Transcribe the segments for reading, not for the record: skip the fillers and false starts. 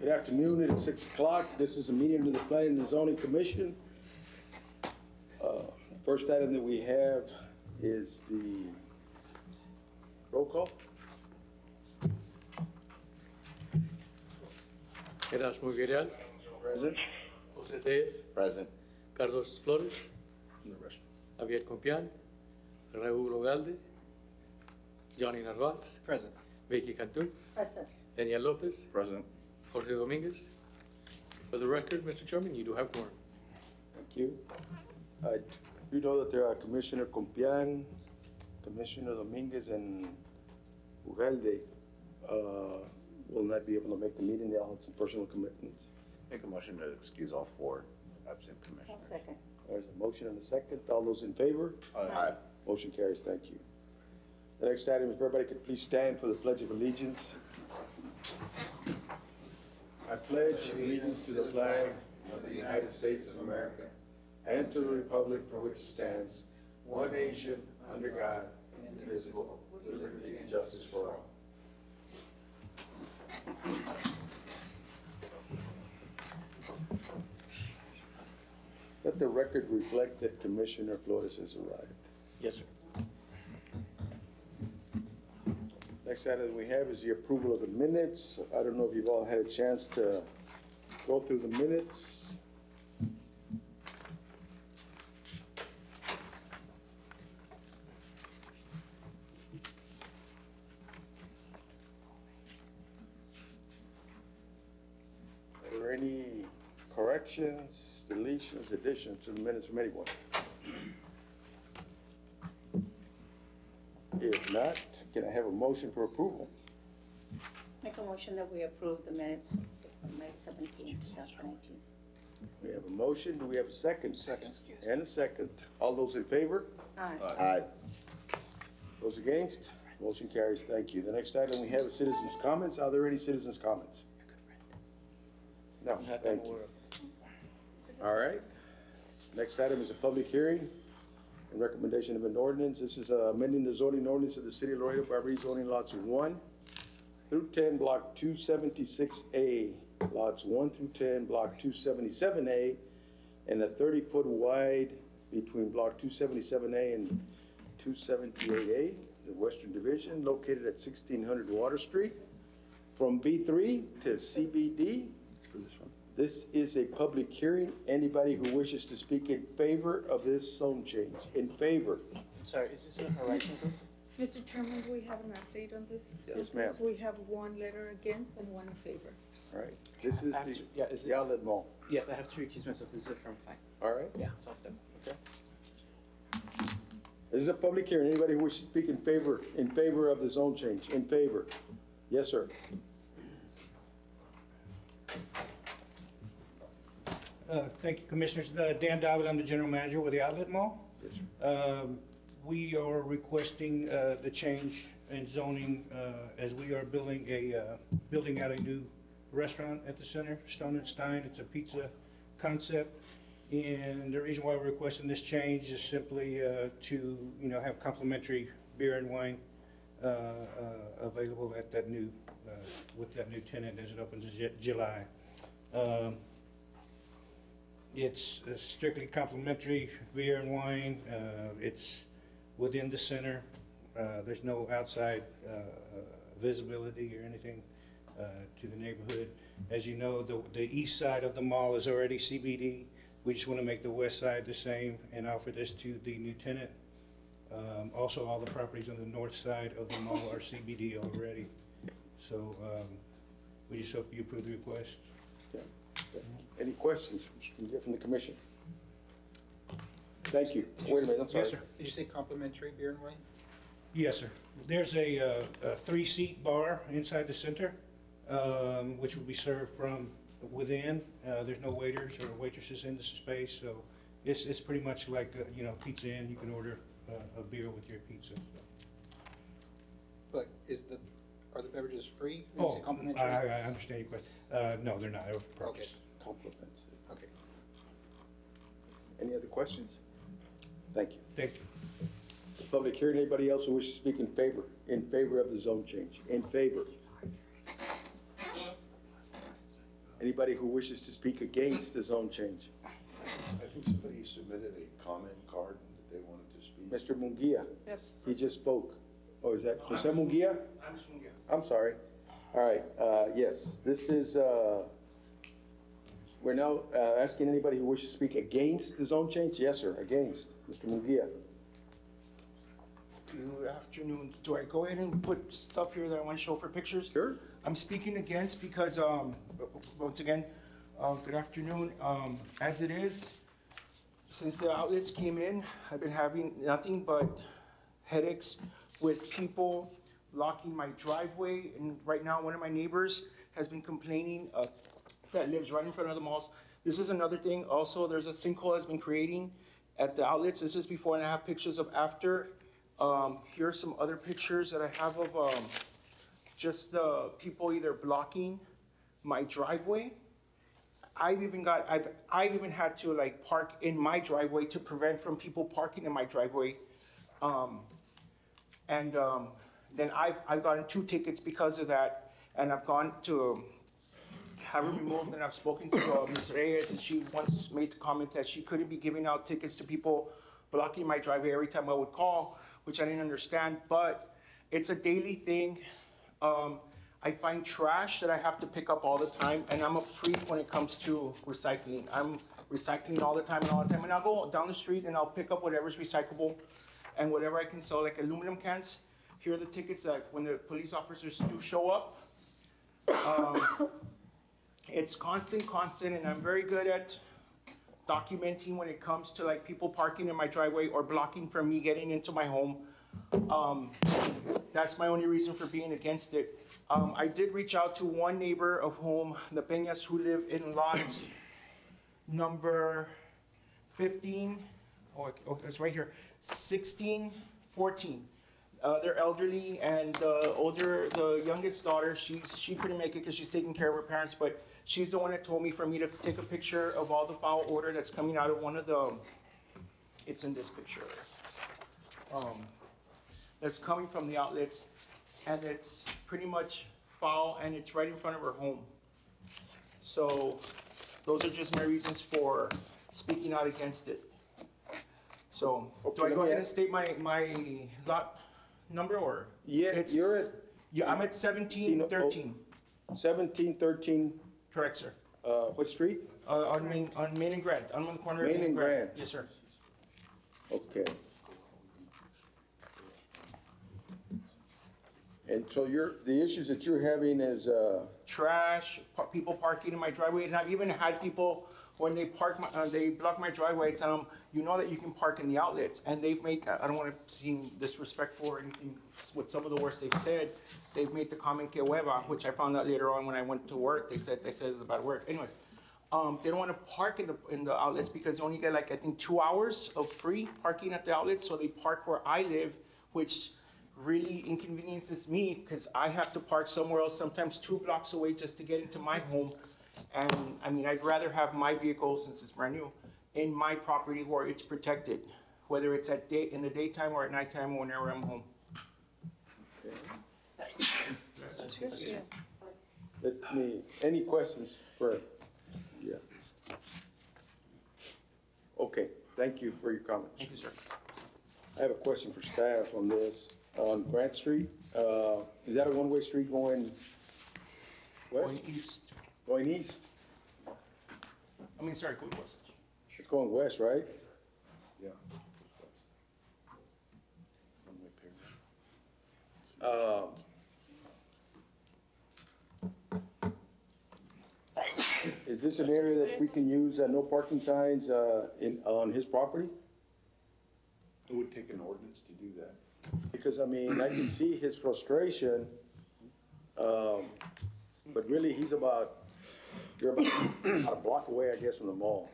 Good afternoon, it's 6 o'clock. This is a meeting of the Planning and Zoning Commission. First item that we have is the roll call. Erasmo Guerreal. Present. Jose Reyes. Present. Carlos Flores. Javier Compián. Raúl Ogalde. Johnny Narvaez. Present. Vicky Cantú. Present. Daniel Lopez. Present. Jorge Dominguez. For the record, Mr. Chairman, you do have quorum. Thank you. You know that there are Commissioner Compián, Commissioner Dominguez, and Ugalde will not be able to make the meeting. They all had some personal commitments. Make a motion to excuse all 4 absent commissioners. Second. There's a motion and a second. All those in favor? Aye. Motion carries. Thank you. The next item, if everybody could please stand for the Pledge of Allegiance. I pledge allegiance to the flag of the United States of America and to the republic for which it stands, one nation, under God, indivisible, with liberty and justice for all. Let the record reflect that Commissioner Flores has arrived. Yes, sir. Next item we have is the approval of the minutes. I don't know if you've all had a chance to go through the minutes. Are there any corrections, deletions, additions to the minutes from anyone? If not, can I have a motion for approval? Make a motion that we approve the minutes of May 17, 2019. We have a motion. Do we have a second? Second. And a second. All those in favor? Aye. Aye. Those against? Motion carries. Thank you. The next item we have is citizens' comments. Are there any citizens' comments? No, thank you. All right. Next item is a public hearing and recommendation of an ordinance. This is amending the zoning ordinance of the City of Laredo by rezoning lots 1 through 10, block 276A, lots 1 through 10, block 277A, and a 30-foot wide between block 277A and 278A, the Western Division, located at 1600 Water Street, from B3 to CBD. For this one. This is a public hearing. Anybody who wishes to speak in favor of this zone change, in favor? Sorry, is this a Horizon Group? Mr. Chairman, we have an update on this. Yes, ma'am. We have 1 letter against and 1 in favor. All right. This is After- the, yeah, is the it- outlet mall. Yes, I have to recuse myself. This is a firm claim. All right. Yeah, so I'll step. Okay. This is a public hearing. Anybody who wishes to speak in favor of the zone change, in favor? Yes, sir. Thank you, Commissioners. Dan Dowd, I'm the General Manager with the Outlet Mall. Yes, sir. We are requesting the change in zoning as we are building out a new restaurant at the center, Stone and Stein. It's a pizza concept. And the reason why we're requesting this change is simply to, have complimentary beer and wine available at that new, with that new tenant as it opens in July. It's strictly complimentary beer and wine. It's within the center. There's no outside visibility or anything to the neighborhood. As you know, the east side of the mall is already CBD. We just want to make the west side the same and offer this to the new tenant. Also, all the properties on the north side of the mall are CBD already. So we just hope you approve the request. Yeah. Any questions from the commission? Thank you. Wait a minute, I'm sorry. Yes, sir. Did you say complimentary beer and wine? Yes, sir. There's a 3-seat bar inside the center, which will be served from within. There's no waiters or waitresses in the space, so it's pretty much like Pizza Inn. You can order a beer with your pizza. But are the beverages free? Oh, complimentary? I understand your question. No, they're not. They're for purchase. Okay. Compliments. Okay. Any other questions? Thank you. Thank you. The public hearing. Anybody else who wishes to speak in favor of the zone change? In favor? Anybody who wishes to speak against the zone change? I think somebody submitted a comment card that they wanted to speak. Mr. Munguia, Yes. he just spoke. Oh, is that Jose Munguia? I'm Munguia. I'm sorry. All right, yes, this is, we're now asking anybody who wishes to speak against the zone change? Yes, sir, against. Mr. Munguia. Good afternoon. Do I go ahead and put stuff here that I want to show for pictures? Sure. I'm speaking against because, once again, good afternoon. As it is, since the outlets came in, I've been having nothing but headaches with people blocking my driveway. And right now, one of my neighbors has been complaining that lives right in front of the malls. This is another thing. Also, there's a sinkhole that's been creating at the outlets. This is before, and I have pictures of after. Here are some other pictures that I have of just the people either blocking my driveway. I've even had to like park in my driveway to prevent from people parking in my driveway. Then I've gotten 2 tickets because of that, and I've gone to have it removed, and I've spoken to Ms. Reyes, and she once made the comment that she couldn't be giving out tickets to people blocking my driveway every time I would call, which I didn't understand, but it's a daily thing. I find trash that I have to pick up all the time, and I'm a freak when it comes to recycling. I'm recycling all the time, and I'll go down the street and I'll pick up whatever's recyclable and whatever I can sell, like aluminum cans. Here are the tickets that when the police officers do show up. It's constant, and I'm very good at documenting when it comes to like people parking in my driveway or blocking from me getting into my home. That's my only reason for being against it. I did reach out to one neighbor of whom, the Peñas, who live in lot number 15, it's right here, 1614. They're elderly, and the youngest daughter, she couldn't make it because she's taking care of her parents, but she's the one that told me for me to take a picture of all the foul odor that's coming out of one of the, it's in this picture. That's coming from the outlets, and it's pretty much foul, and it's right in front of her home. So those are just my reasons for speaking out against it. So, do I go ahead and state my lot number, or? Yeah, you're at Yeah, I'm at 1713. 1713, Correct, sir. what street? On Main and Grand. I'm on the corner of Main Main and and Grand. Grand. Yes, sir. Okay. And so the issues that you're having is, Trash, people parking in my driveway, and I've even had people, when they they block my driveway, I tell them, you know that you can park in the outlets, and they've made, I don't want to seem disrespectful or anything with some of the words they've said, they've made the comment que hueva, which I found out later on when I went to work, they said it's about work. Anyways, they don't want to park in the outlets because they only get like, I think 2 hours of free parking at the outlets, so they park where I live, which really inconveniences me because I have to park somewhere else, sometimes 2 blocks away just to get into my home. And I mean, I'd rather have my vehicle, since it's brand new, in my property where it's protected, whether it's in the daytime or at nighttime or whenever I'm home. any questions for, yeah. Okay, thank you for your comments. Thank you, sir. I have a question for staff on this. On Grant Street, is that a one-way street going west? Going east. Going east? Going west. It's going west, right? Yeah. Is this an area that we can use no parking signs on his property? It would take an ordinance to do that. Because, I mean, I can see his frustration, but really, you're about a block away, I guess, from the mall.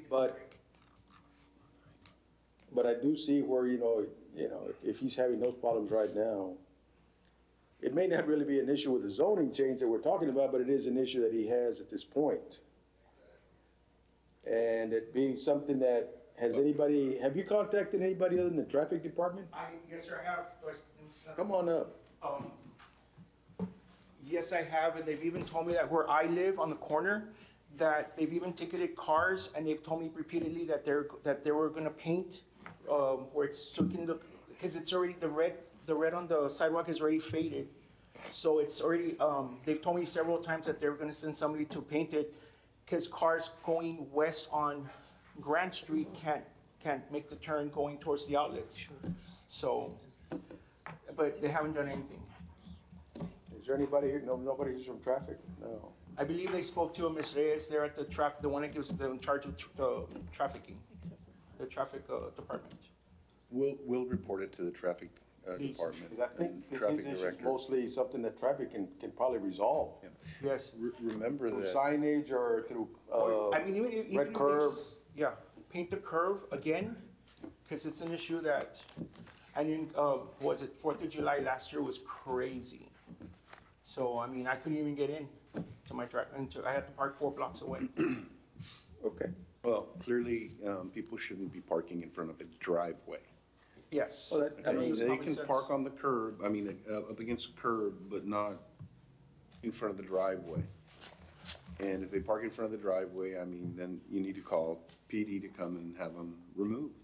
But I do see where, you know, if he's having those problems right now, it may not really be an issue with the zoning change that we're talking about, but it is an issue that he has at this point. And it being something that, have you contacted anybody other than the traffic department? Yes, sir, I have. Come on up. Yes, I have, and they've even told me that where I live on the corner, that they've even ticketed cars, and they've told me repeatedly that they were gonna paint, where it's, so it can look, because it's already, the red on the sidewalk is already faded. So it's already, they've told me several times that they're gonna send somebody to paint it, because cars going west on Grand Street can't make the turn going towards the outlets. So, but they haven't done anything. Is there anybody here? No, nobody who's from traffic? No. I believe they spoke to Ms. Reyes there at the the one that gives them in charge of trafficking, the traffic department. We'll report it to the traffic Please. department. Because I think and that traffic these issues director. mostly something that traffic can probably resolve. Yes. Remember Through that, signage or through, I mean, even if red they curve. just- Yeah, paint the curve again, because it's an issue that, and in, was it 4th of July last year was crazy. So, I mean, I couldn't even get in to my drive, I had to park 4 blocks away. Okay. well, clearly, people shouldn't be parking in front of a driveway. Yes. Well, that- I I mean, mean, they common can sense. park on the curb, I mean, up against the curb, but not in front of the driveway. And if they park in front of the driveway, I mean, then you need to call PD to come and have them removed.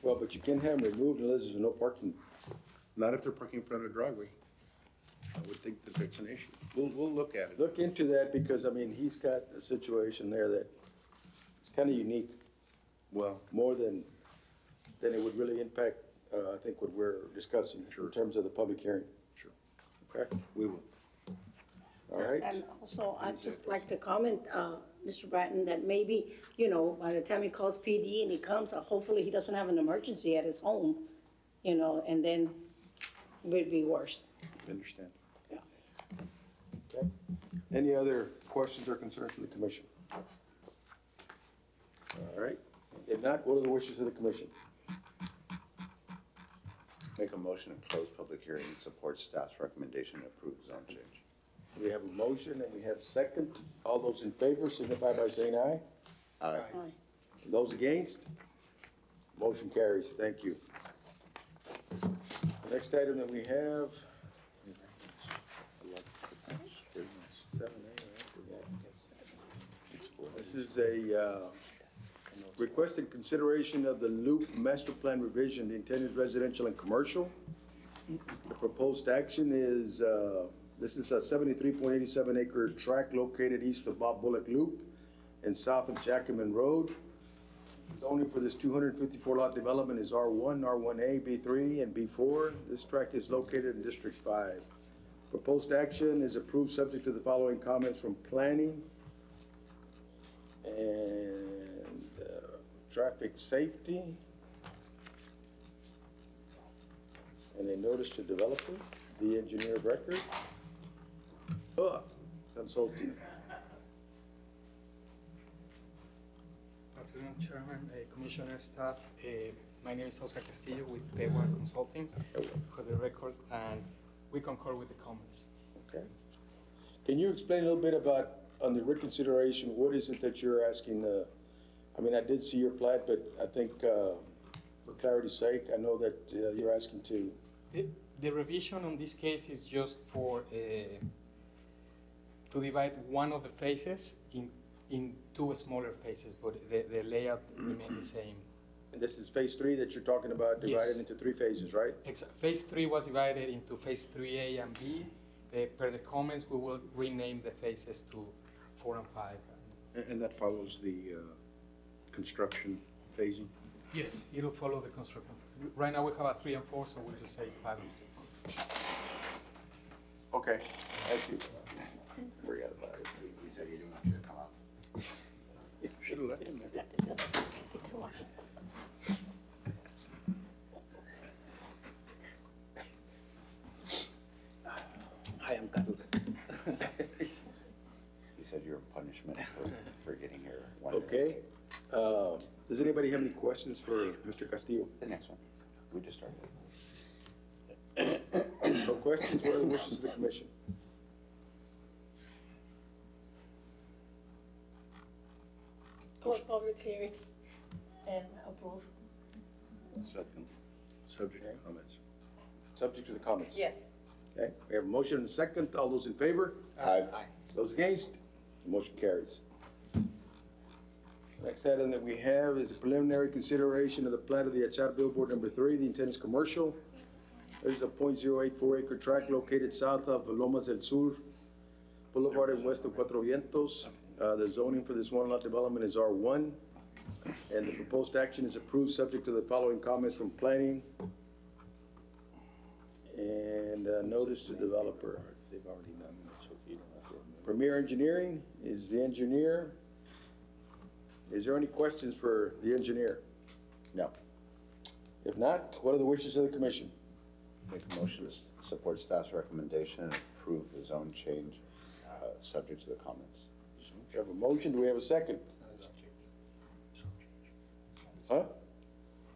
Well, but you can't have them removed unless there's no parking. Not if they're parking in front of the driveway. I would think that that's an issue. We'll look at it. Look into that because, I mean, he's got a situation there that it's kind of unique, Well, more than it would really impact, I think what we're discussing Sure. in terms of the public hearing. sure, Okay, we will. all right. And also, I'd just like to comment, Mr. Bratton, that maybe, you know, by the time he calls PD and he comes, hopefully he doesn't have an emergency at his home, you know, and then it would be worse. Understand. Yeah. Okay. Any other questions or concerns from the commission? All right. If not, what are the wishes of the commission? Make a motion to close public hearing and support staff's recommendation to approve the zone change. We have a motion and we have a second. All those in favor signify by saying aye. Aye. Aye. Those against? Motion carries. Thank you. The next item that we have. 7A, right? This is a requested consideration of the Loop Master Plan revision. The intent is residential and commercial. The proposed action is, this is a 73.87 acre tract located east of Bob Bullock Loop and south of Jackman Road. Zoning for this 254 lot development is R1, R1A, B3, and B4. This tract is located in District 5. Proposed action is approved subject to the following comments from planning and traffic safety. And a notice to developer, the engineer of record, consulting. Afternoon, Chairman, Commissioner, staff. My name is Oscar Castillo with Pewa Consulting, for the record, and we concur with the comments. Okay. Can you explain a little bit about, on the reconsideration, what is it that you're asking? I mean, I did see your plat, but I think for clarity's sake, I know that you're asking to. The revision on this case is just for to divide one of the phases in 2 smaller phases, but the layout remains the same. And this is phase 3 that you're talking about, divided Yes. into 3 phases, right? Phase 3 was divided into phase 3A and B. Per the comments, we will rename the phases to 4 and 5. And that follows the construction phasing? Yes, it'll follow the construction. Right now we have a 3 and 4, so we'll just say 5 and 6. Okay, thank you. Forget about it. He said he didn't want you to come up. Should have left him there. Hi, I'm Carlos. He said you're in punishment for getting here one minute Okay. late. Does anybody have any questions for Mr. Castillo? The next one. We just started. No questions, what are the wishes of the commission? Close public hearing and approve. Second, subject to comments. Subject to the comments? Yes. Okay, we have a motion and a second. All those in favor? Aye. Those against? The motion carries. Next item that we have is a preliminary consideration of the plat of the Achar Billboard Number 3. The intent is commercial. There's a .084 acre tract located south of Lomas del Sur Boulevard and west of Cuatro Vientos. The zoning for this one lot development is R1. And the proposed action is approved subject to the following comments from planning and notice to developer. They've already done it, so you don't have to amend. Premier Engineering is the engineer. Is there any questions for the engineer? No. If not, what are the wishes of the commission? Make a motion to support staff's recommendation and approve the zone change, subject to the comments. We have a motion, do we have a second? Huh?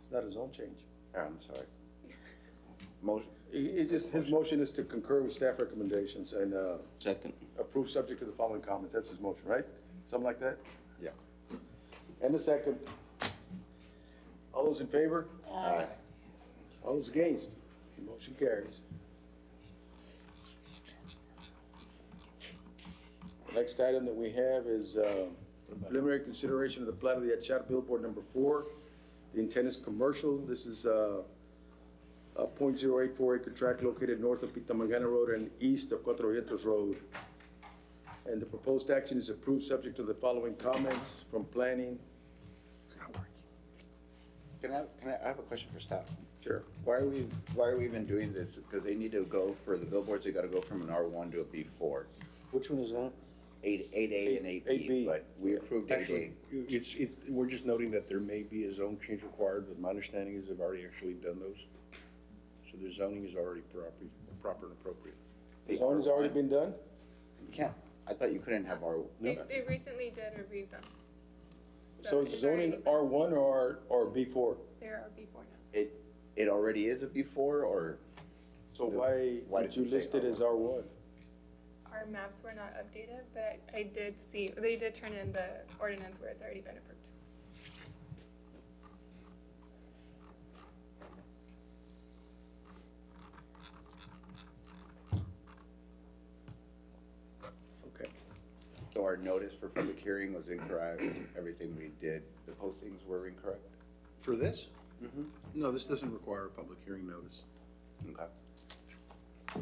It's not a zone change. I'm sorry. Motion, It's just, his motion is to concur with staff recommendations and, Second. approve subject to the following comments. That's his motion, right? Something like that? yeah. And a second. All those in favor? Aye. All those against? The motion carries. Next item that we have is preliminary consideration of the plat of the Achar Billboard Number 4. The intent is commercial. This is a .084 acre tract located north of Pitamangana Road and east of Cuatro Vientos Road. And the proposed action is approved subject to the following comments from planning. I have a question for staff. Sure. Why are we even doing this? Because they need to go, for the billboards, they gotta go from an R1 to a B4. Which one is that? 8A and 8B, 8B. but we approved 8A. Actually, we're just noting that there may be a zone change required, but my understanding is they've already actually done those. So the zoning is already proper and appropriate. The zone has already been done? You can't, I thought you couldn't have R. They recently did a rezone. So is it's zoning already- R1 or B4? There are before now. It already is a B4, or? So why does did you it say list it as R1? Our maps were not updated, but I did see, they did turn in the ordinance where it's already been approved. Okay. So our notice for public hearing was incorrect, everything we did, the postings were incorrect? For this? Mm-hmm. No, this doesn't require a public hearing notice. Okay.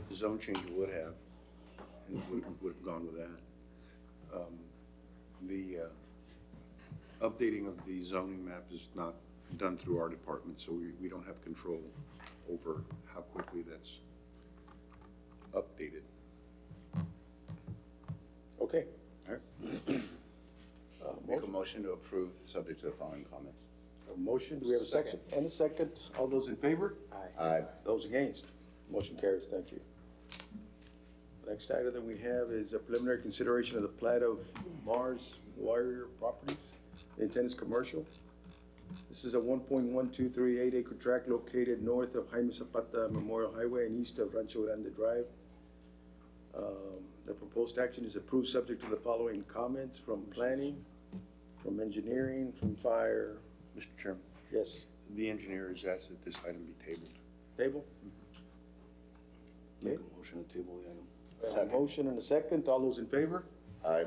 The zone change would have, and would have gone with that. The updating of the zoning map is not done through our department, so we don't have control over how quickly that's updated. Okay. All right. Make a motion to approve, subject to the following comments. A motion, do we have a second? And a second. All those in favor? Aye. Those against? Motion carries, thank you. The next item that we have is a preliminary consideration of the plat of Mars Warrior Properties. The intent is commercial. This is a 1.1238 acre tract located north of Jaime Zapata Memorial Highway and east of Rancho Grande Drive. The proposed action is approved subject to the following comments from planning, from engineering, from fire. Mr. Chairman, Yes, the engineer has asked that this item be tabled. table? Okay. Motion to table the item. We have a motion and a second. All those in favor? Aye.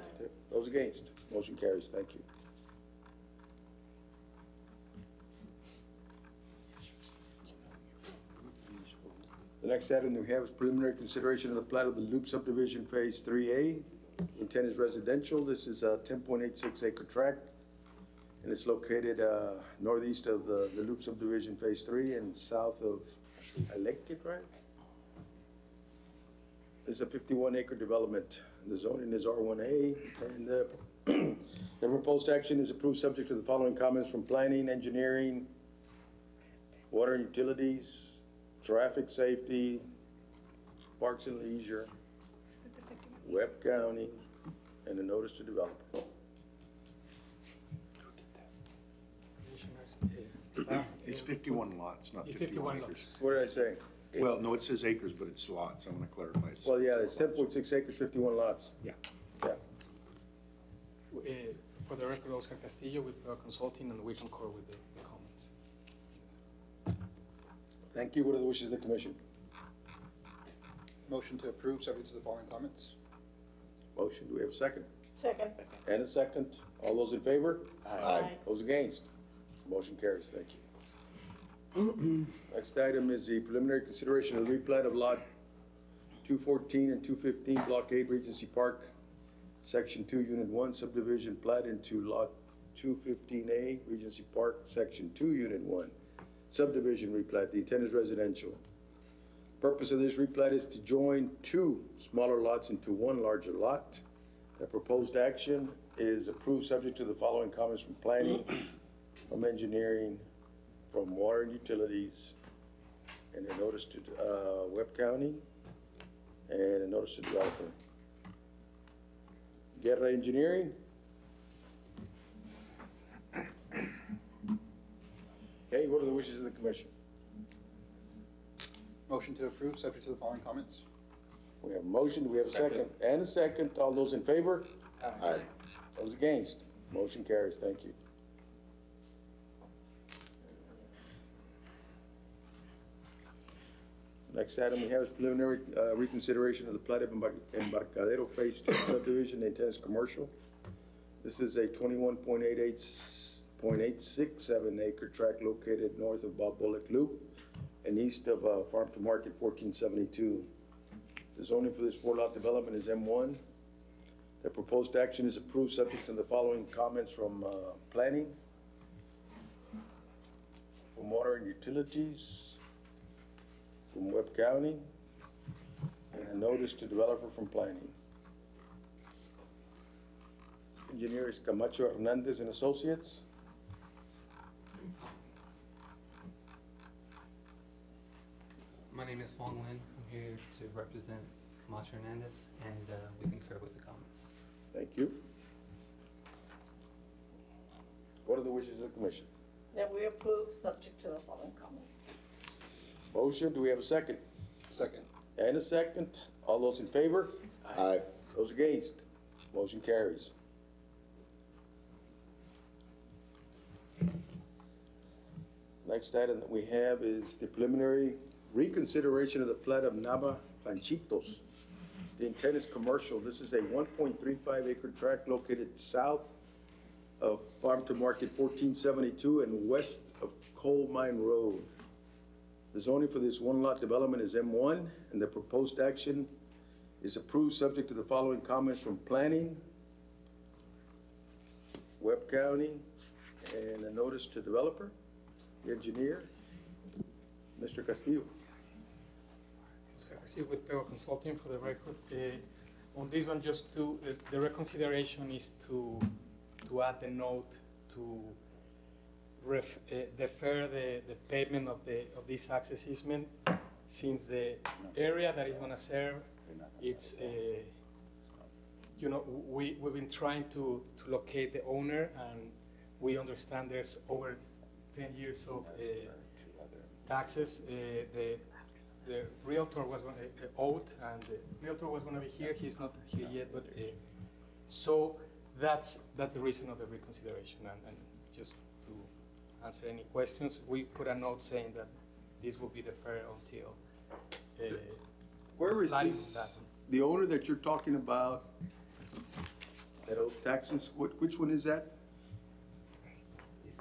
Those against? Motion carries. Thank you. The next item that we have is preliminary consideration of the plat of the Loop subdivision Phase 3A. Intent is residential. This is a 10.86 acre tract, and it's located northeast of the Loop subdivision Phase 3 and south of Electric Drive. It's a 51 acre development. The zoning is R1A, and the proposed action is approved subject to the following comments from planning, engineering, water and utilities, traffic safety, parks and leisure, This is a 51. Webb County, and a notice to developer. Commissioners, staff, It's 51 lots, not it's 51 51 acres. lots. What did I say? Well, no, it says acres, but it's lots. I want to clarify. It's- Well, yeah, it's 10.6 acres, 51 lots. Yeah. Yeah. For the record, Oscar Castillo with Consulting, and we concur with the comments. Thank you. What are the wishes of the commission? Motion to approve, subject to the following comments. Motion, do we have a second? Second. And a second. All those in favor? Aye. Those against? Motion carries, thank you. Next item is the preliminary consideration of the replat of lot 214 and 215, Block 8, Regency Park, Section 2, Unit 1, subdivision plat into lot 215A, Regency Park, Section 2, Unit 1, subdivision replat. The intent is residential. Purpose of this replat is to join two smaller lots into one larger lot. The proposed action is approved subject to the following comments from planning, from engineering, from water and utilities, and a notice to Webb County, and a notice to developer. Guerra Engineering. Okay, what are the wishes of the commission? Motion to approve, subject to the following comments. We have a motion, do we have a second? And a second, all those in favor? Aye. Those against? Motion carries, thank you. Next item we have is preliminary reconsideration of the plat of Embarcadero Phase 2 subdivision. The intent is commercial. This is a 21.87 acre tract located north of Bob Bullock Loop and east of Farm to Market 1472. The zoning for this four-lot development is M1. The proposed action is approved subject to the following comments from planning, from water and utilities, from Webb County, and a notice to developer from planning. Engineer is Camacho Hernandez and Associates. My name is Fong Lin. I'm here to represent Camacho Hernandez, and we concur with the comments. Thank you. What are the wishes of the commission? That we approve, subject to the following comments. Motion, do we have a second? Second. And a second. All those in favor? Aye. Those against? Motion carries. Next item that we have is the preliminary reconsideration of the plat of Nava Planchitos. The intent is commercial. This is a 1.35 acre tract located south of Farm to Market 1472 and west of Coal Mine Road. The zoning for this one lot development is M1, and the proposed action is approved subject to the following comments from planning, Webb County, and a notice to developer, the engineer, Mr. Castillo. Oscar Castillo with Pego Consulting for the record. On this one, just to, the reconsideration is to add the note to defer the payment of this access easement, since the area that is gonna serve, it's, you know, we've been trying to locate the owner, and we understand there's over 10 years of taxes. The realtor was gonna owed, and the realtor was gonna be here. He's not here yet, but so that's the reason of the reconsideration. And just to answer any questions, we put a note saying that this will be deferred until. Where is planning this, that. the owner that you're talking about, that owes taxes, which one is that? This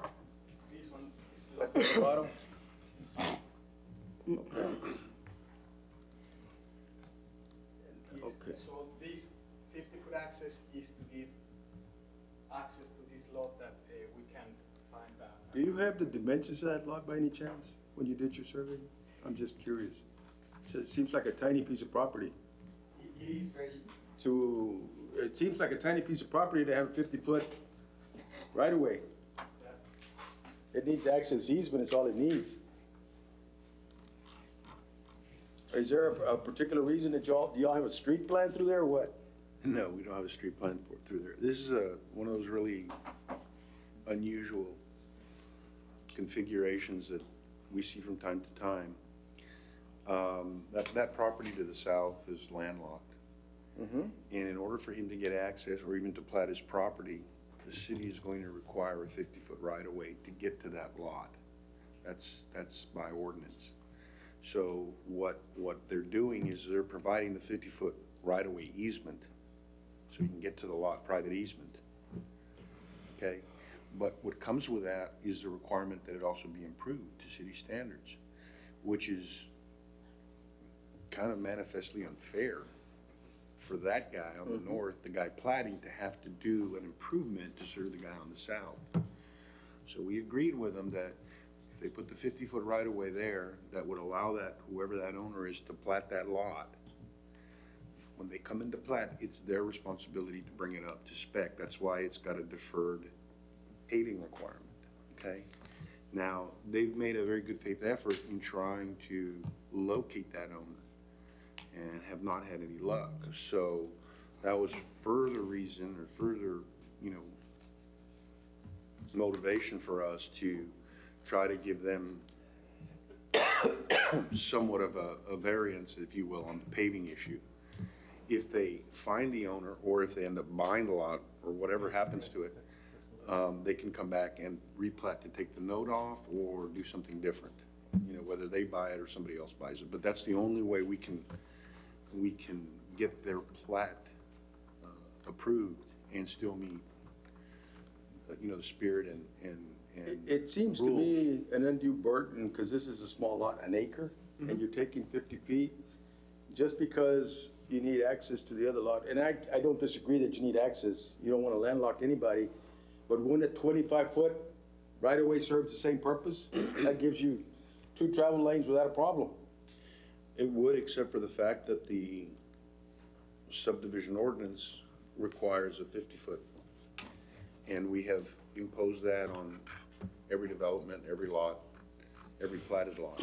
one is At the bottom? Okay. So this 50-foot access is to give access to this lot that we can find that. Do you have the dimensions of that lot by any chance, when you did your survey? I'm just curious. So it seems like a tiny piece of property. It is very. It seems like a tiny piece of property to have a 50-foot right-of-way. It needs access easement, it's all it needs. Is there a particular reason that do y'all have a street plan through there or what? No, we don't have a street plan through there. This is one of those really unusual configurations that we see from time to time. That property to the south is landlocked. Mm-hmm. And in order for him to get access or even to plat his property, the city is going to require a 50-foot right-of-way to get to that lot. That's by ordinance. So what they're doing is they're providing the 50-foot right-of-way easement, so you can get to the lot, private easement. Okay? But what comes with that is the requirement that it also be improved to city standards, which is kind of manifestly unfair for that guy on the north, the guy platting, to have to do an improvement to serve the guy on the south. So we agreed with them that if they put the 50-foot right-of-way there, that would allow that, whoever that owner is, to plat that lot. When they come into plat, it's their responsibility to bring it up to spec. That's why it's got a deferred paving requirement, okay? Now, they've made a very good faith effort in trying to locate that owner and have not had any luck. So that was further reason or further, motivation for us to try to give them somewhat of a variance, if you will, on the paving issue. If they find the owner, or if they end up buying the lot, or whatever happens to it, they can come back and replat to take the note off or do something different, whether they buy it or somebody else buys it. But that's the only way we can get their plat approved and still meet, the spirit and It seems to me an undue burden, because this is a small lot, an acre, and you're taking 50 feet, just because you need access to the other lot. And I don't disagree that you need access. You don't want to landlock anybody, but wouldn't a 25-foot right-of-way serve the same purpose? That gives you 2 travel lanes without a problem. it would, except for the fact that the subdivision ordinance requires a 50-foot. And we have imposed that on every development, every lot, every platted lot.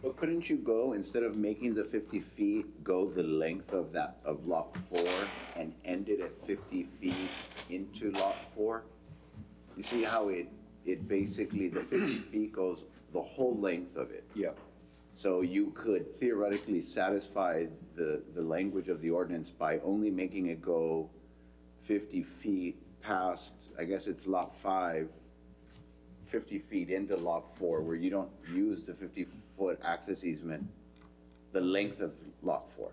But couldn't you go, instead of making the 50 feet, go the length of that, of lot 4 and end it at 50 feet into lot 4? You see how it basically, the 50 feet goes the whole length of it. Yeah. So you could theoretically satisfy the language of the ordinance by only making it go 50 feet past, I guess it's lot 5, 50 feet into lot 4, where you don't use the 50-foot access easement, the length of lot 4.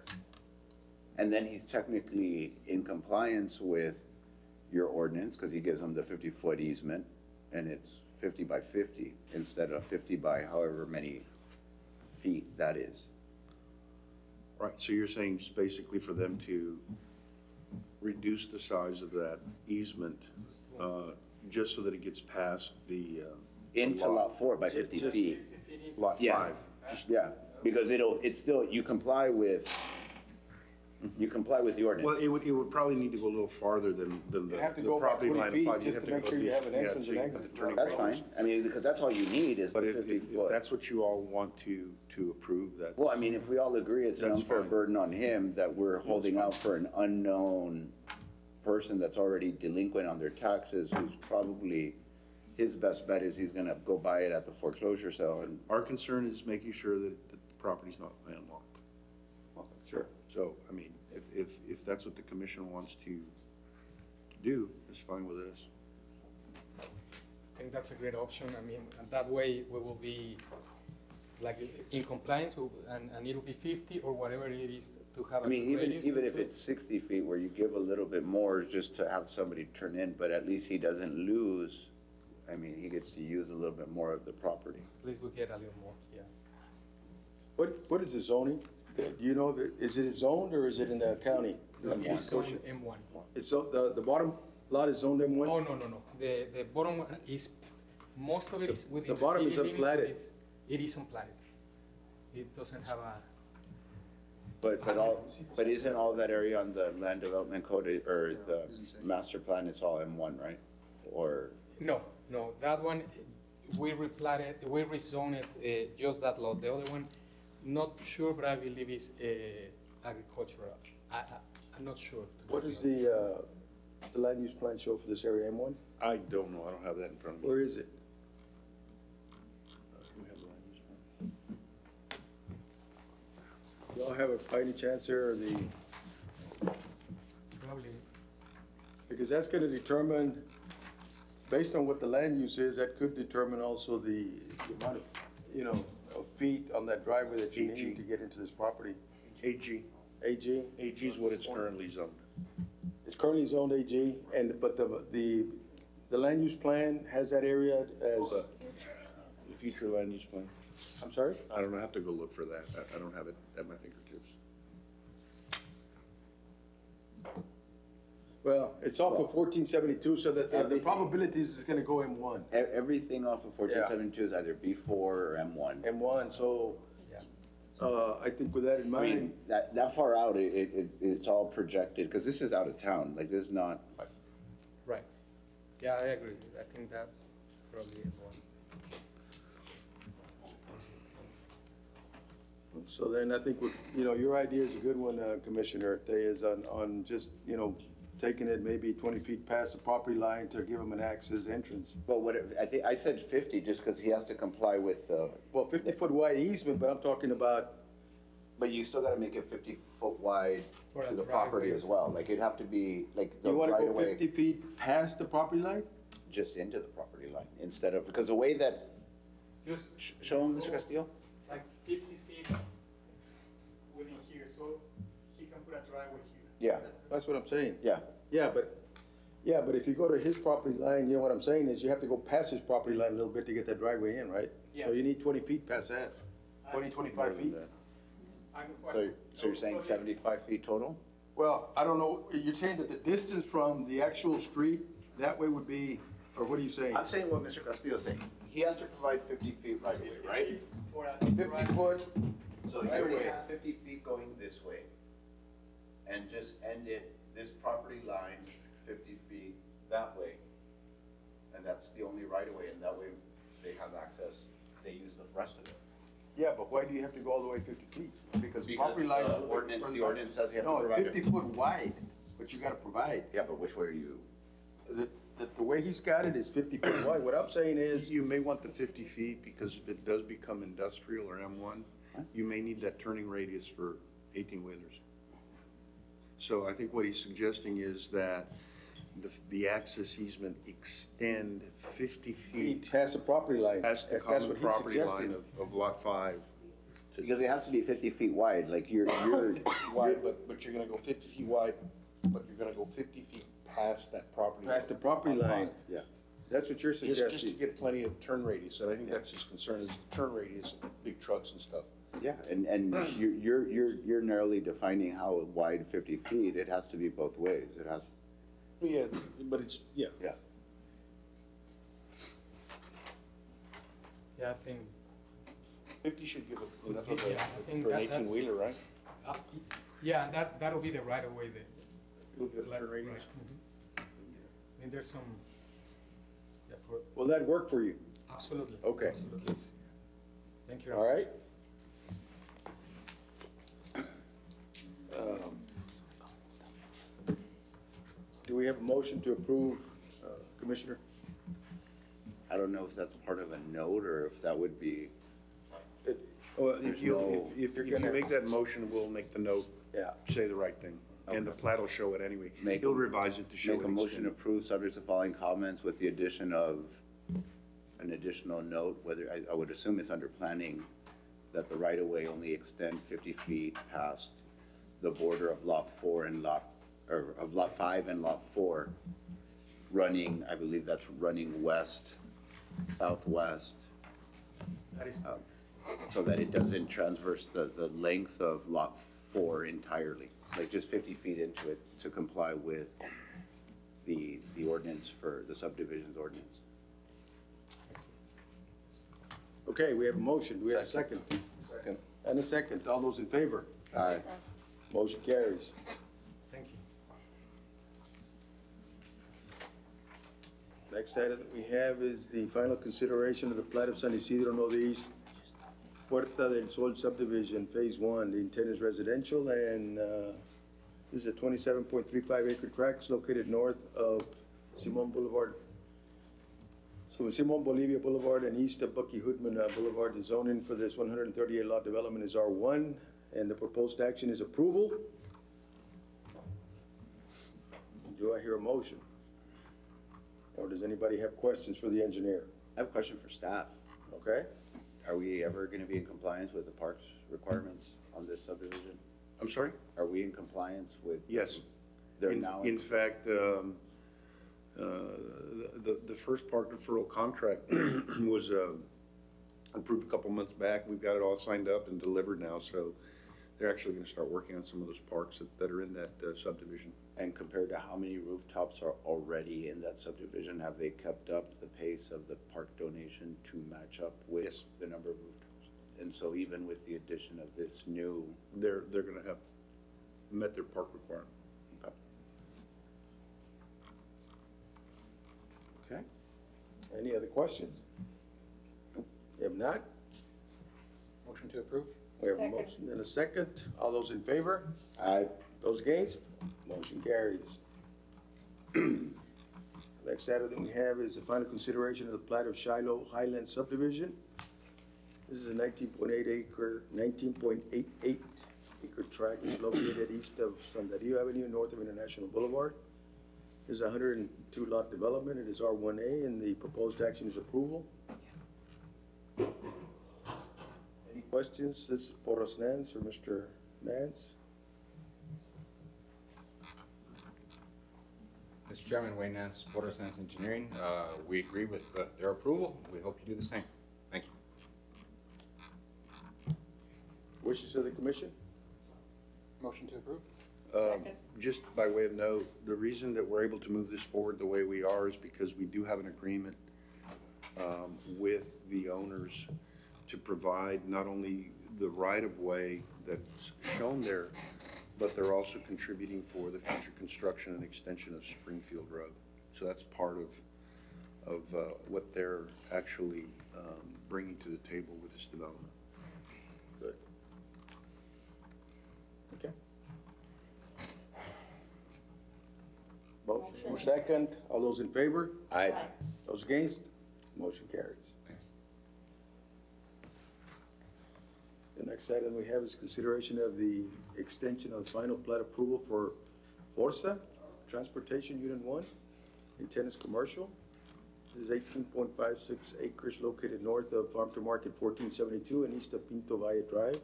And then he's technically in compliance with your ordinance, because he gives them the 50-foot easement, and it's 50 by 50 instead of 50 by however many feet that is. Right, so you're saying just basically for them to reduce the size of that easement, just so that it gets past the Into lot 4 by 50 feet. lot Yeah. 5. Yeah, because it's still, you comply with the ordinance. Well, it would probably need to go a little farther than the You have to go about property 20 line of feet 5. just to make sure you have an entrance and exit. That's fine. I mean, because that's all you need is the But if 50 if foot. that's what you all want to approve, that. Well, I mean, if we all agree it's an That's unfair fine. burden on him that we're holding out for an unknown person that's already delinquent on their taxes, who's probably, his best bet is he's gonna go buy it at the foreclosure sale and. Our concern is making sure that the property's not landlocked. Sure. So, I mean, if that's what the commission wants to do, it's fine with us. I think that's a great option. I mean, and that way we will be like in compliance and it'll be 50 or whatever it is to have. I mean, radius even if into it. it's 60 feet where you give a little bit more just to have somebody turn in, but at least he doesn't lose. I mean, he gets to use a little bit more of the property. At least we get a little more, yeah. What is the zoning? Do you know, is it zoned or is it in the county? It's zoned M1. It's, the bottom lot is zoned M1? Oh, no. The bottom one is, most of it is within The bottom is city limits, unplatted. but it is unplatted. It doesn't have a, But isn't all that area on the land development code or the master plan, it's all M1, right? Or, no, that one, we replatted, we rezoned it, just that lot. The other one, not sure, but I believe is agricultural. I'm not sure. What does the land use plan show for this area, M1? I don't know, I don't have that in front of me. Where is it? We have the land use plan. Y'all have a fighting chance here, or the, Probably, because that's gonna determine, based on what the land use is, that could determine also the amount of, of feet on that driveway that you AG. need to get into this property? AG. AG? AG is what it's currently zoned. It's currently zoned AG, but the land use plan has that area as, The future land use plan. I'm sorry? I don't know, I have to go look for that. I don't have it at my fingertips. Well, it's off of 1472, so that the Everything. probabilities is gonna go M1. Everything off of 1472 is either B4 or M1. M1, so, I think with that in I mean, mind, that far out, it's all projected, because this is out of town, like, this is not, Right. Yeah, I agree. I think that probably is one. so then I think, your idea is a good one, Commissioner Thayes, on just, taking it maybe 20 feet past the property line to give them an access entrance. well, I said 50, just because he has to comply with, Well, 50-foot wide easement, but I'm talking about, but you still gotta make it 50-foot wide For to a the property driveway. as well, like, it'd have to be, like, the you wanna right go of way 50 feet past the property line? just into the property line, instead of, because the way that, Just show him, Mr. Castillo? like 50 feet within here, so he can put a driveway here. Yeah, That's what I'm saying. yeah. Yeah, but if you go to his property line, you know what I'm saying is you have to go past his property line a little bit to get that driveway in, right? Yeah. So you need 20 feet past that, 25 feet. So you're saying 75 feet total? Well, I don't know, you're saying that the distance from the actual street, that way would be, or what are you saying? I'm saying what Mr. Castillo's saying. He has to provide 50 feet right away, right? For a 50 foot, So you Right already away. have 50 feet going this way. And just end it, this property line, 50 feet that way. And that's the only right of way, and that way they have access, they use the rest of it. yeah, but why do you have to go all the way 50 feet? Because the property line. Because the ordinance says you have to No, provide. it's 50 foot wide, but you gotta provide. Yeah, but which way are you? The way he's got it is 50 foot wide. What I'm saying is, You may want the 50 feet, because if it does become industrial or M1, you may need that turning radius for 18-wheelers. So I think what he's suggesting is that the access easement extend 50 feet past the property line. past the That's common what he's property line suggesting. of Lot 5. Because they have to be 50 feet wide, like you're, Wide, but you're gonna go 50 feet wide, but you're gonna go 50 feet past that property. Past the property line. yeah. That's what you're Just to suggesting. get plenty of turn radius, and I think that's his concern, is the turn radius of big trucks and stuff. Yeah, and you're narrowly defining how wide 50 feet, it has to be both ways, it has, Yeah, but it's, yeah. yeah. Yeah, I think, 50 should give enough of Yeah, I think for an that- 18-wheeler, right? yeah, that'll be the right of way there. It'll give turn radius. I mean, there's some, yeah, for, Will that work for you? absolutely. Okay. Absolutely. Thank you. All right? Do we have a motion to approve, Commissioner? I don't know if that's part of a note, or if that would be, Well, If you, you're if you gonna- make that motion, we'll make the note Yeah. say the right thing, and the plat will show it anyway. Make- He'll revise it to show it. make a motion extended. approved, subject to following comments with the addition of an additional note, whether, I would assume it's under planning, that the right of way only extend 50 feet past the border of lot 4 and of lot 5 and lot 4, running, I believe that's running west, southwest, That is, so that it doesn't transverse the length of lot 4 entirely, like just 50 feet into it to comply with the ordinance for the subdivisions ordinance. Okay, we have a motion. Do we have a second? Second. And a second. All those in favor? Aye. Motion carries. thank you. Next item that we have is the final consideration of the plat of San Isidro Northeast, Puerta del Sol subdivision, Phase 1. The intent is residential, and this is a 27.35 acre tract located north of Simon Boulevard. So Simon Bolivia Boulevard and east of Bucky Hoodman Boulevard. The zoning for this 138 lot development is R1, and the proposed action is approval. Do I hear a motion? Or does anybody have questions for the engineer? I have a question for staff. Okay? Are we ever gonna be in compliance with the parks requirements on this subdivision? I'm sorry? Are we in compliance with? Yes. They're now. In fact, the first park deferral contract was approved a couple months back. We've got it all signed up and delivered now, so they're actually gonna start working on some of those parks that are in that subdivision. And compared to how many rooftops are already in that subdivision, have they kept up the pace of the park donation to match up with Yes. the number of rooftops? And so even with the addition of this new, They're gonna have met their park requirement. okay. Okay. Any other questions? If not, Motion to approve? we have a Second. motion and a second. All those in favor? Aye. Those against? Motion carries. Next item we have is the final consideration of the plat of Shiloh Highlands subdivision. This is a 19.88 acre tract located east of San Dario Avenue, north of International Boulevard. This is a 102 lot development. It is R1A and the proposed action is approval. Any questions? This is Porras Nance or Mr. Nance? Mr. Chairman, Wayne Nance, Porter Nance Engineering. We agree with their approval. We hope you do the same. Thank you. Wishes of the commission? Motion to approve? Second. Just by way of note, the reason that we're able to move this forward the way we are is because we do have an agreement with the owners to provide not only the right-of-way that's shown there, but they're also contributing for the future construction and extension of Springfield Road. So that's part of what they're actually bringing to the table with this development. Good. Okay. Motion second. All those in favor? Aye. Those against? Motion carries. The next item we have is consideration of the extension of the final plat approval for Forza Transportation Unit 1 in Tennis Commercial. This is 18.56 acres located north of Farm to Market 1472 and east of Pinto Valle Drive.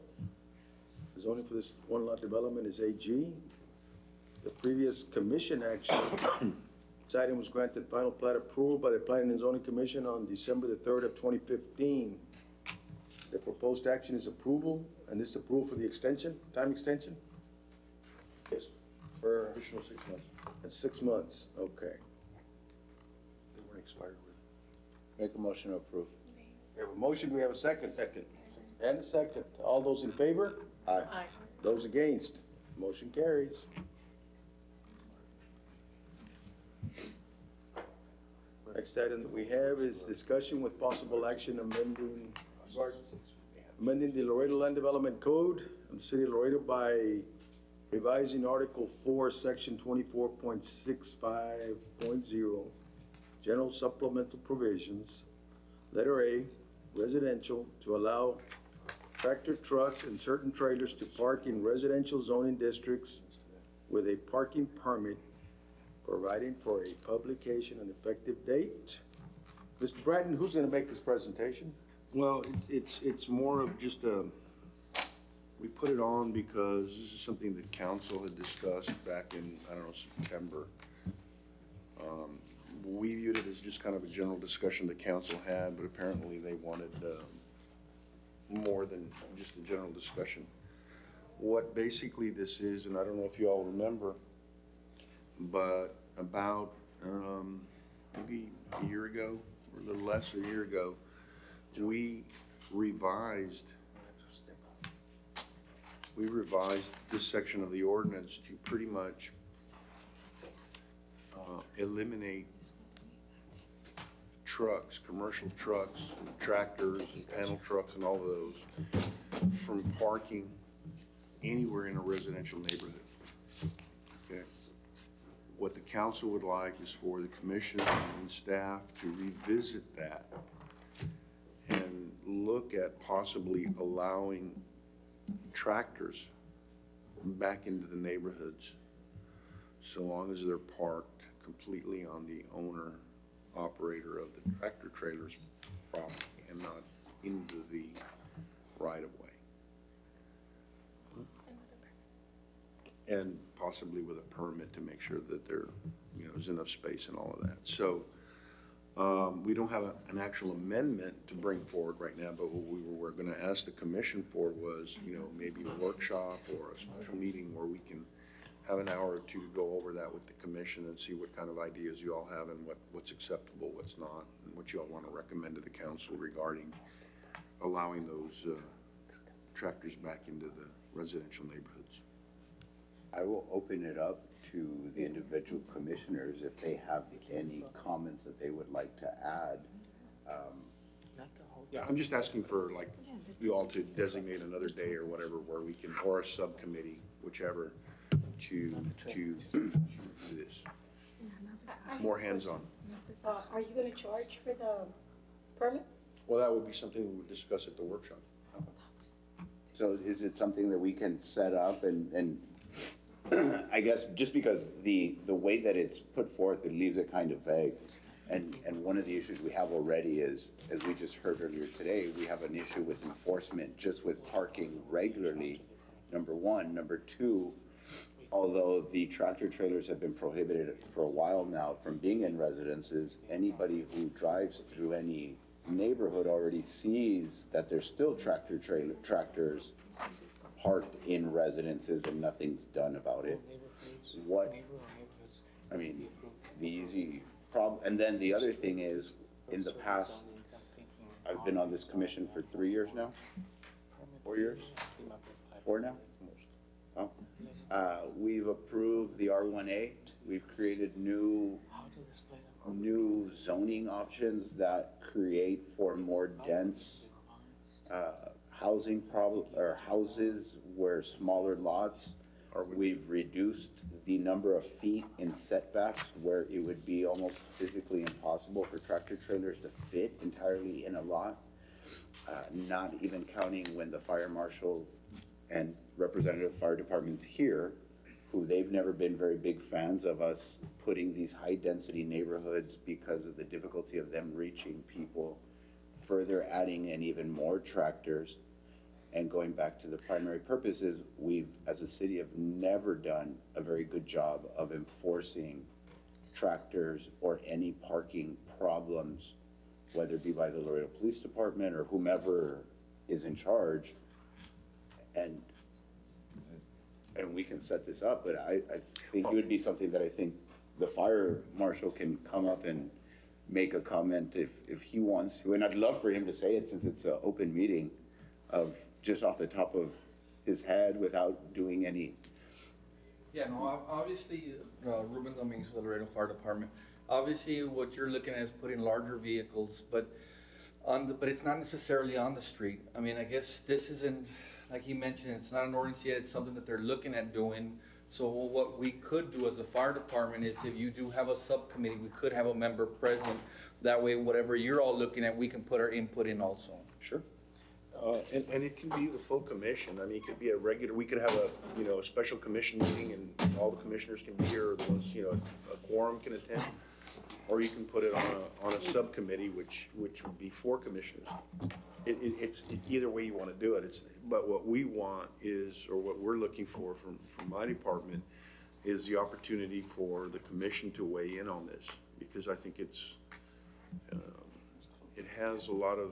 The zoning for this one lot development is AG. The previous commission action, this item was granted final plat approval by the Planning and Zoning Commission on December the 3rd of 2015. The proposed action is approval, and this approval for the extension, time extension? Yes. For Additional 6 months. That's 6 months, okay. They weren't expired with. Make a motion to approve. We have a motion, we have a second. Second. And a second. All those in favor? Aye. Aye. Those against? Motion carries. Next item that we have is discussion with possible action amending the Laredo Land Development Code of the City of Laredo by revising Article 4, Section 24.65.0, General Supplemental Provisions, Letter A, residential, to allow tractor trucks and certain trailers to park in residential zoning districts with a parking permit, providing for a publication and effective date. Mr. Bratton, who's gonna make this presentation? Well, it's more of just we put it on because this is something that council had discussed back in, I don't know, September. We viewed it as just kind of a general discussion the council had, but apparently they wanted more than just a general discussion. What basically this is, and I don't know if you all remember, but about maybe a year ago, or a little less than a year ago, we revised this section of the ordinance to pretty much eliminate trucks, commercial trucks, tractors, and panel trucks, and all those from parking anywhere in a residential neighborhood. Okay. What the council would like is for the commission and staff to revisit that and look at possibly allowing tractors back into the neighborhoods so long as they're parked completely on the owner operator of the tractor trailer's property and not into the right-of-way. And possibly with a permit to make sure that there, is enough space and all of that. So, we don't have an actual amendment to bring forward right now, but what we were gonna ask the commission for was, maybe a workshop or a special meeting where we can have an hour or two to go over that with the commission and see what kind of ideas you all have and what's acceptable, what's not, and what you all wanna recommend to the council regarding allowing those, tractors back into the residential neighborhoods. I will open it up to the individual commissioners if they have any comments that they would like to add. Yeah, I'm just asking for like you all to designate another day or whatever where we can, or a subcommittee, whichever, to do this. More hands-on. Are you gonna charge for the permit? Well, that would be something we would discuss at the workshop. So is it something that we can set up and I guess just because the way that it's put forth, it leaves it kind of vague. And one of the issues we have already is, as we just heard earlier today, we have an issue with enforcement just with parking regularly, number one. Number two, although the tractor trailers have been prohibited for a while now from being in residences, anybody who drives through any neighborhood already sees that there's still tractors parked in residences and nothing's done about it. The easy problem, and then the other thing is, in the past, I've been on this commission for 3 years now, 4 years, 4 now? We've approved the R1A. We've created new zoning options that create for more dense houses where smaller lots. We've reduced the number of feet in setbacks where it would be almost physically impossible for tractor trailers to fit entirely in a lot. Not even counting when the fire marshal and representative fire departments here, who they've never been very big fans of us putting these high density neighborhoods because of the difficulty of them reaching people, further adding in even more tractors. And going back to the primary purposes, we've, as a city, have never done a very good job of enforcing tractors or any parking problems, whether it be by the Laredo Police Department or whomever is in charge. And we can set this up, but I think it would be something that I think the fire marshal can come up and make a comment if he wants to. And I'd love for him to say it since it's an open meeting, of just off the top of his head without doing any. Yeah, no, obviously, Ruben Dominguez with the Laredo Fire Department. Obviously, what you're looking at is putting larger vehicles, but it's not necessarily on the street. I mean, I guess this isn't, like he mentioned, it's not an ordinance yet, it's something that they're looking at doing. So what we could do as a fire department is, if you do have a subcommittee, we could have a member present. That way, whatever you're all looking at, we can put our input in also. Sure. And it can be the full commission. I mean, it could be we could have a special commission meeting and all the commissioners can be here, or the ones, a quorum can attend. Or you can put it on a subcommittee, which would be 4 commissioners. It's either way you want to do it. But what we want is, or what we're looking for from my department, is the opportunity for the commission to weigh in on this, because I think it has a lot of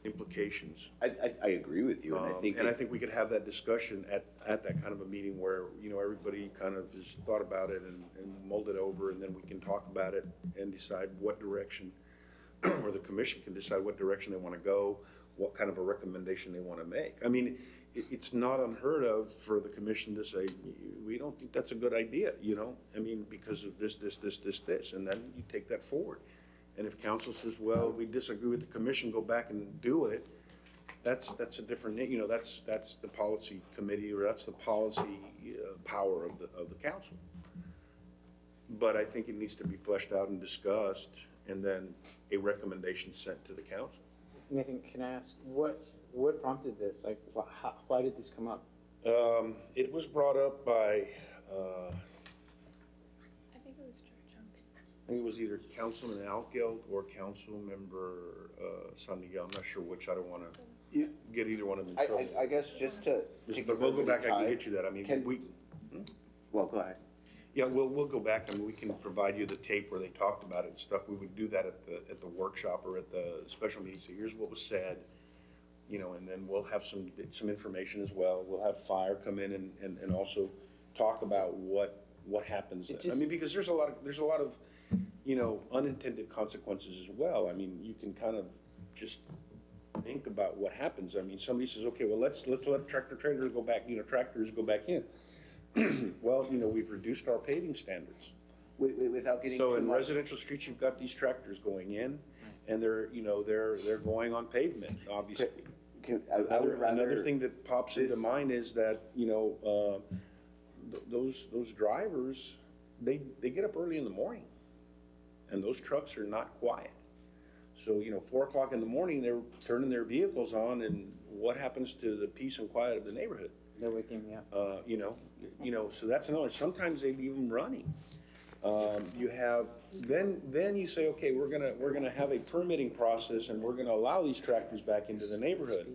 implications. I agree with you, and I think we could have that discussion at that kind of a meeting where, everybody kind of has thought about it and mulled it over, and then we can talk about it and decide what direction, or the commission can decide what direction they want to go, what kind of a recommendation they want to make. I mean, it's not unheard of for the commission to say, we don't think that's a good idea, I mean, because of this, and then you take that forward. And if council says, well, we disagree with the commission, go back and do it, that's a different, that's the policy committee, or that's the policy power of the council. But I think it needs to be fleshed out and discussed, and then a recommendation sent to the council. Nathan, can I ask, what prompted this? Like, why did this come up? It was brought up by, I think it was George. think it was either Councilman Algeld or Councilmember San Miguel. I'm not sure which. I don't want to get either one of them in trouble. I guess just to. But we'll go back. I can get you that. I mean, Well, go ahead. Yeah, we'll go back. I mean, we can provide you the tape where they talked about it and stuff. We would do that at the workshop or at the special meeting. So here's what was said, and then we'll have some information as well. We'll have fire come in and also talk about what happens. I mean, because there's a lot of unintended consequences as well. I mean, you can kind of just think about what happens. I mean, somebody says, okay, well, let's let tractors go back, tractors go back in. Well, we've reduced our paving standards. Without getting So too in much. residential streets, you've got these tractors going in, and they're going on pavement, obviously. Another thing that pops into mind is that, those drivers, they get up early in the morning, and those trucks are not quiet. So, 4 o'clock in the morning, they're turning their vehicles on, and what happens to the peace and quiet of the neighborhood? They're waking me up. So that's another, sometimes they leave them running. You have, then you say, okay, we're gonna have a permitting process and we're gonna allow these tractors back into the neighborhood.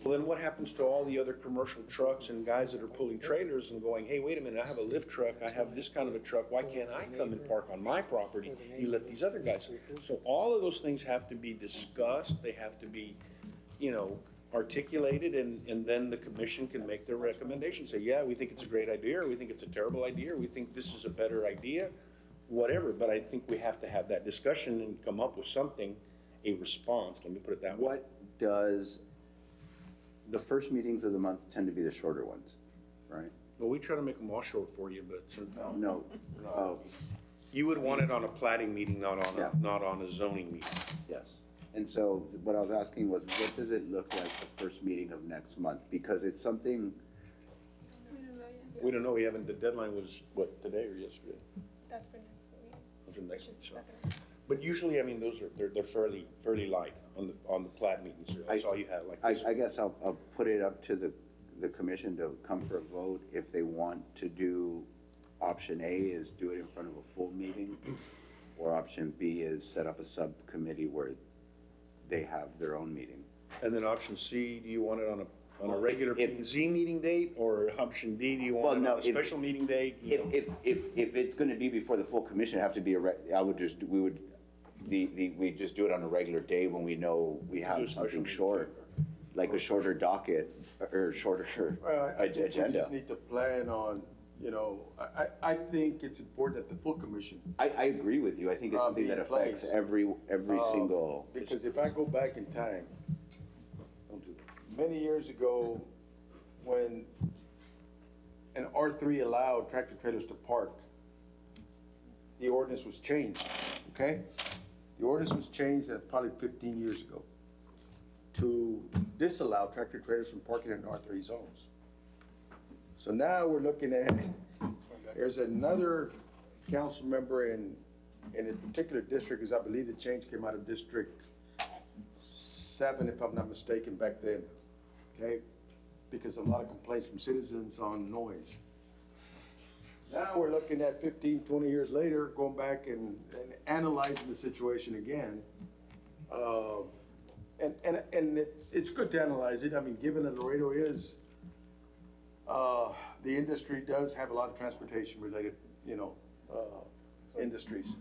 Well, then what happens to all the other commercial trucks and guys that are pulling trailers and going, hey, wait a minute, I have a lift truck, I have this kind of a truck, why can't I come and park on my property? You let these other guys. So all of those things have to be discussed, they have to be, articulated, and then the commission can make their recommendation. Say, yeah, we think it's a great idea, or we think it's a terrible idea, or we think this is a better idea, whatever. But I think we have to have that discussion and come up with something, a response, let me put it that way. What does, the first meetings of the month tend to be the shorter ones, right? Well, we try to make them all short for you, but sometimes. No. You would want it on a plating meeting, not on a zoning meeting. Yes. And so what I was asking was, what does it look like the first meeting of next month? Because it's something. We don't know, the deadline was, what, today or yesterday? That's for next meeting. For next Which is week, the so. second. But usually, I mean, they're fairly light on the plat meetings. That's all you have, like this. I guess I'll put it up to the commission to come for a vote. If they want to do, option A is do it in front of a full meeting, or option B is set up a subcommittee where they have their own meeting. And then option C, do you want it on a regular P and Z meeting date, or option D, do you want it on a special meeting date? If it's gonna be before the full commission, it'd have to be we just do it on a regular day when we know we have something short, like a shorter docket or shorter agenda. We just need to plan on, I think it's important that the full commission. I agree with you. I think it's something that affects every single. Because if I go back in time, many years ago, when an R3 allowed tractor trailers to park, the ordinance was changed, okay? The ordinance was changed probably 15 years ago to disallow tractor trailers from parking in R3 zones. So now we're looking at, there's another council member in a particular district, because I believe the change came out of District 7, if I'm not mistaken, back then, okay? Because of a lot of complaints from citizens on noise. Now we're looking at 15, 20 years later, going back and analyzing the situation again. And it's good to analyze it. I mean, given that Laredo is, the industry does have a lot of transportation related, industries.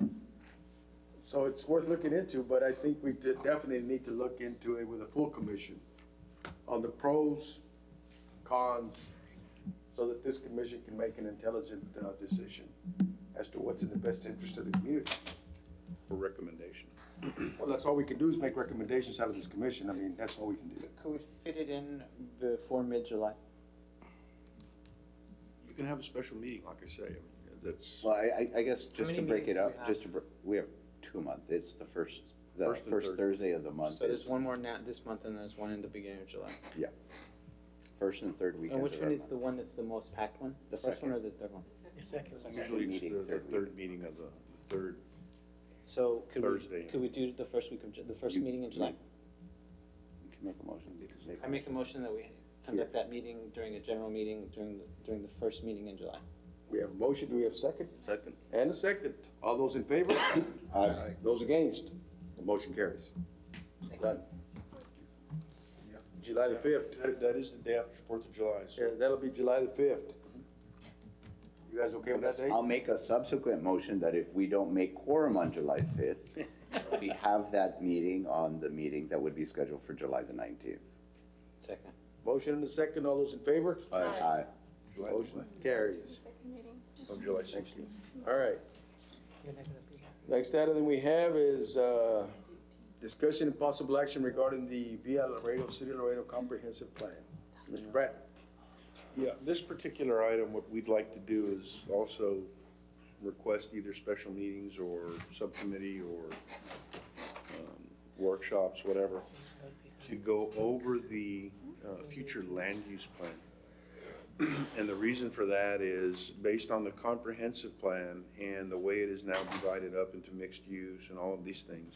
So it's worth looking into, but I think we definitely need to look into it with a full commission on the pros, cons, so that this commission can make an intelligent decision as to what's in the best interest of the community. For recommendation. Well, that's all we can do is make recommendations out of this commission. I mean, that's all we can do. Could we fit it in before mid-July? You can have a special meeting, like I say, I mean, that's. Well, I guess just to break it up, meetings do we have 2 months. It's the first First and third. Thursday of the month. So there's one more now this month, and there's one in the beginning of July. Yeah. First and third weekends. And which of one every is month. the one that's the most packed one? The first one or the third one? The second. Usually it's the third meeting of the third. So Thursday. could we do the first week of the first meeting in July? You can make a motion. I make a motion that we conduct that meeting during a general meeting during the first meeting in July. We have a motion, do we have a second? Second. And a second. All those in favor? Aye. Those against? The motion carries. Done. July the 5th. That is the day after 4th of July, so. Yeah, that'll be July the 5th. You guys okay with that date? I'll make a subsequent motion that if we don't make quorum on July 5th, we have that meeting on the meeting that would be scheduled for July the 19th. Second. Motion and a second. All those in favor? Aye. Motion carries. Second meeting. On July 16th. All right. Next item we have is discussion and possible action regarding the Via Laredo, City of Laredo Comprehensive Plan. Mr. Bratton. Yeah, this particular item, what we'd like to do is also request either special meetings or subcommittee or workshops, whatever, to go over the future land use plan. And the reason for that is based on the comprehensive plan and the way it is now divided up into mixed use and all of these things.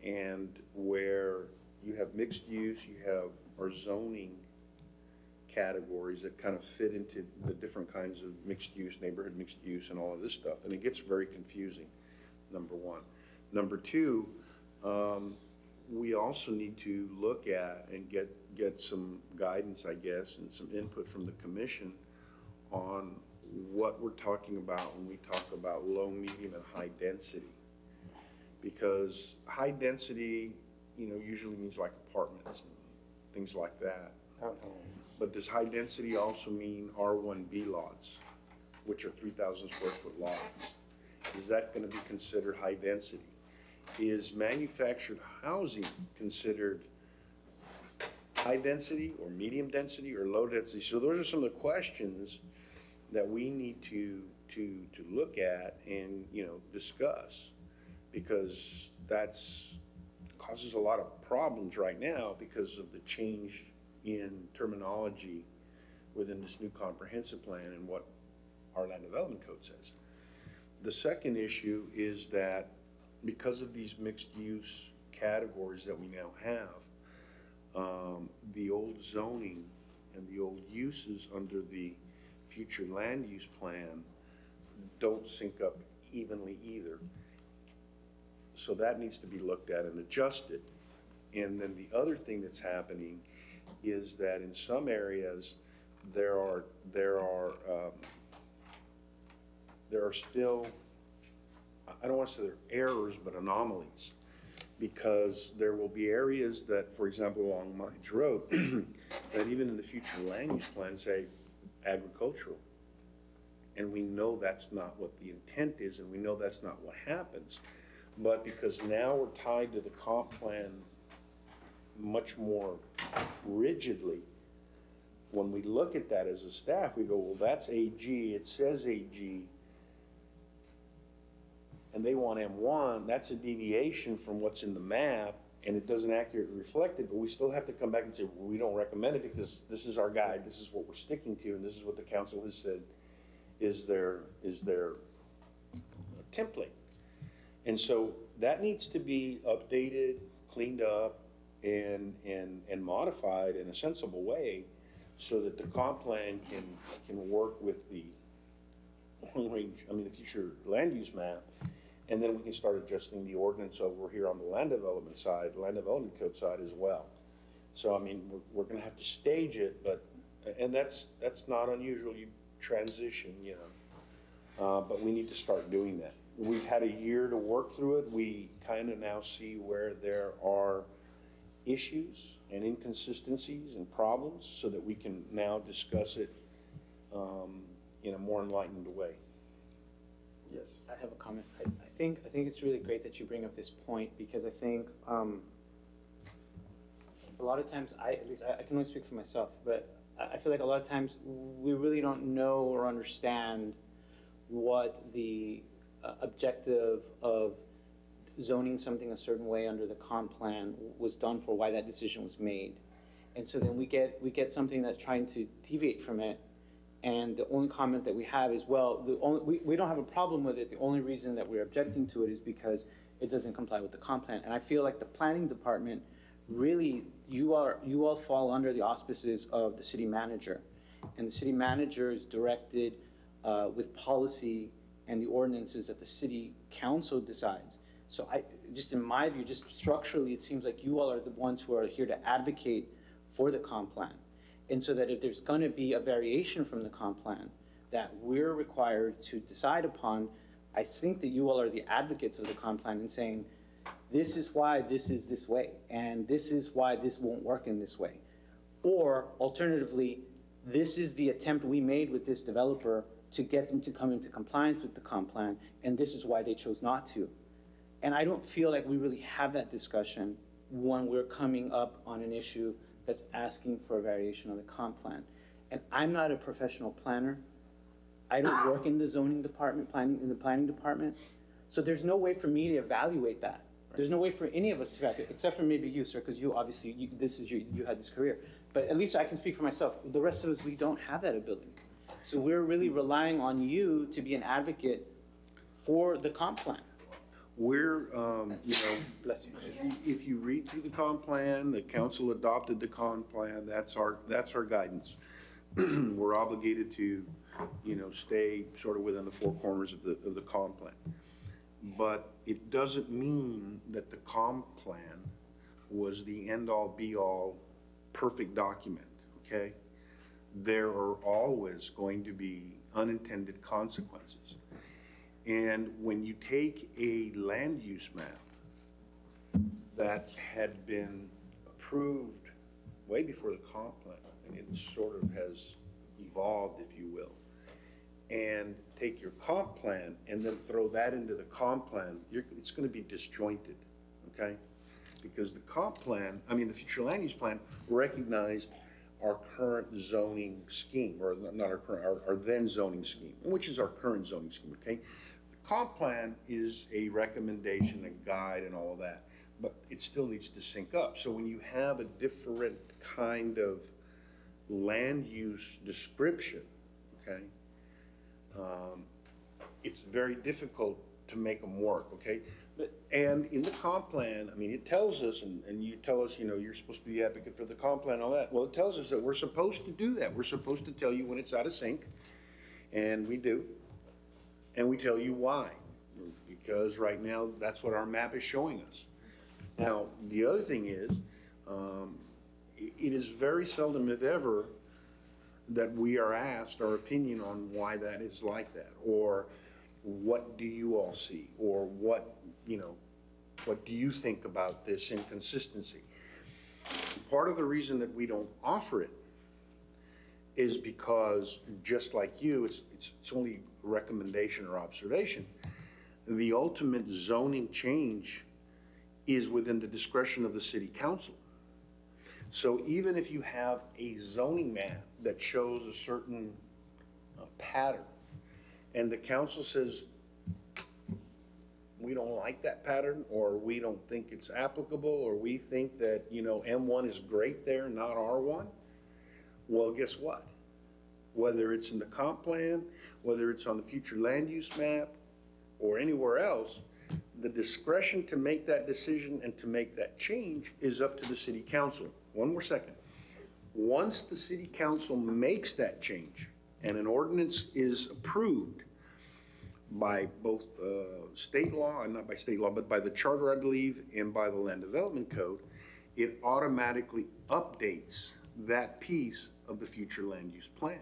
And where you have mixed use, you have our zoning categories that kind of fit into the different kinds of mixed use, neighborhood mixed use and all of this stuff. And it gets very confusing, number one. Number two, we also need to look at and get some guidance, I guess, and some input from the commission on what we're talking about when we talk about low, medium, and high density. Because high density, usually means like apartments and things like that. But does high density also mean R1B lots, which are 3,000 square foot lots? Is that going to be considered high density? Is manufactured housing considered high density or medium density or low density? So those are some of the questions that we need to look at and discuss, because that's causes a lot of problems right now because of the change in terminology within this new comprehensive plan and what our land development code says. The second issue is that because of these mixed use categories that we now have, the old zoning and the old uses under the future land use plan don't sync up evenly either. So that needs to be looked at and adjusted. And then the other thing that's happening is that in some areas there are still, I don't want to say they're errors, but anomalies, because there will be areas that, for example, along Mines Road, that even in the future land use plan say agricultural. And we know that's not what the intent is, and we know that's not what happens. But because now we're tied to the comp plan much more rigidly, when we look at that as a staff, we go, well, that's AG, it says AG, and they want M1, that's a deviation from what's in the map, and it doesn't accurately reflect it, but we still have to come back and say, well, we don't recommend it because this is our guide, this is what we're sticking to, and this is what the council has said is their template. And so that needs to be updated, cleaned up, and modified in a sensible way so that the comp plan can work with the long range, the future land use map, and then we can start adjusting the ordinance over here on the land development side, the land development code side as well. So we're going to have to stage it, and that's not unusual. You transition, but we need to start doing that. We've had a year to work through it. We kind of now see where there are issues and inconsistencies and problems so that we can now discuss it in a more enlightened way. Yes. I have a comment. I think it's really great that you bring up this point, because I think a lot of times, at least I can only speak for myself, but I feel like a lot of times we really don't know or understand what the objective of zoning something a certain way under the comp plan was done for, why that decision was made. And so then we get something that's trying to deviate from it, and the only comment that we have is, well, we don't have a problem with it. The only reason that we're objecting to it is because it doesn't comply with the comp plan. And I feel like the planning department, really, you all fall under the auspices of the city manager. And the city manager is directed with policy and the ordinances that the city council decides. So just in my view, just structurally, it seems like you all are the ones who are here to advocate for the comp plan. And so that if there's gonna be a variation from the comp plan that we're required to decide upon, I think that you all are the advocates of the comp plan and saying, this is why this is this way, and this is why this won't work in this way. Or alternatively, this is the attempt we made with this developer to get them to come into compliance with the comp plan, and this is why they chose not to. And I don't feel like we really have that discussion when we're coming up on an issue that's asking for a variation of the comp plan. And I'm not a professional planner. I don't work in the zoning department, in the planning department. So there's no way for me to evaluate that. There's no way for any of us to evaluate, except for maybe you, sir, because you obviously, you had this career. But at least I can speak for myself. The rest of us, we don't have that ability. So we're really relying on you to be an advocate for the comp plan. We're, Bless you. if you read through the comp plan, the council adopted the comp plan, that's our guidance. We're obligated to, stay sort of within the four corners of the comp plan. But it doesn't mean that the comp plan was the end-all, be-all, perfect document, okay? There are always going to be unintended consequences. And when you take a land use map that had been approved way before the comp plan, and it sort of has evolved, if you will, and take your comp plan and then throw that into the comp plan, it's going to be disjointed, okay? Because the comp plan, the future land use plan recognized our current zoning scheme, or not our current, our then zoning scheme, which is our current zoning scheme, okay? The comp plan is a recommendation, a guide, and all of that, but it still needs to sync up. So when you have a different kind of land use description, okay, it's very difficult to make them work, okay? And in the comp plan, it tells us, and you tell us, you're supposed to be the advocate for the comp plan and all that. Well, it tells us that we're supposed to do that. We're supposed to tell you when it's out of sync, and we do. And we tell you why, because right now, that's what our map is showing us. Now, the other thing is, it is very seldom, if ever, that we are asked our opinion on why that is like that, or what do you all see, or what do you think about this inconsistency? Part of the reason that we don't offer it is because, just like you, it's only a recommendation or observation. The ultimate zoning change is within the discretion of the city council. So even if you have a zoning map that shows a certain pattern, and the council says, we don't like that pattern, or we don't think it's applicable, or we think that, M1 is great there, not R1, well, guess what? Whether it's in the comp plan, whether it's on the future land use map, or anywhere else, the discretion to make that decision and to make that change is up to the city council. One more second. Once the city council makes that change and an ordinance is approved by both state law, and not by state law, but by the charter, I believe, and by the land development code, it automatically updates that piece of the future land use plan.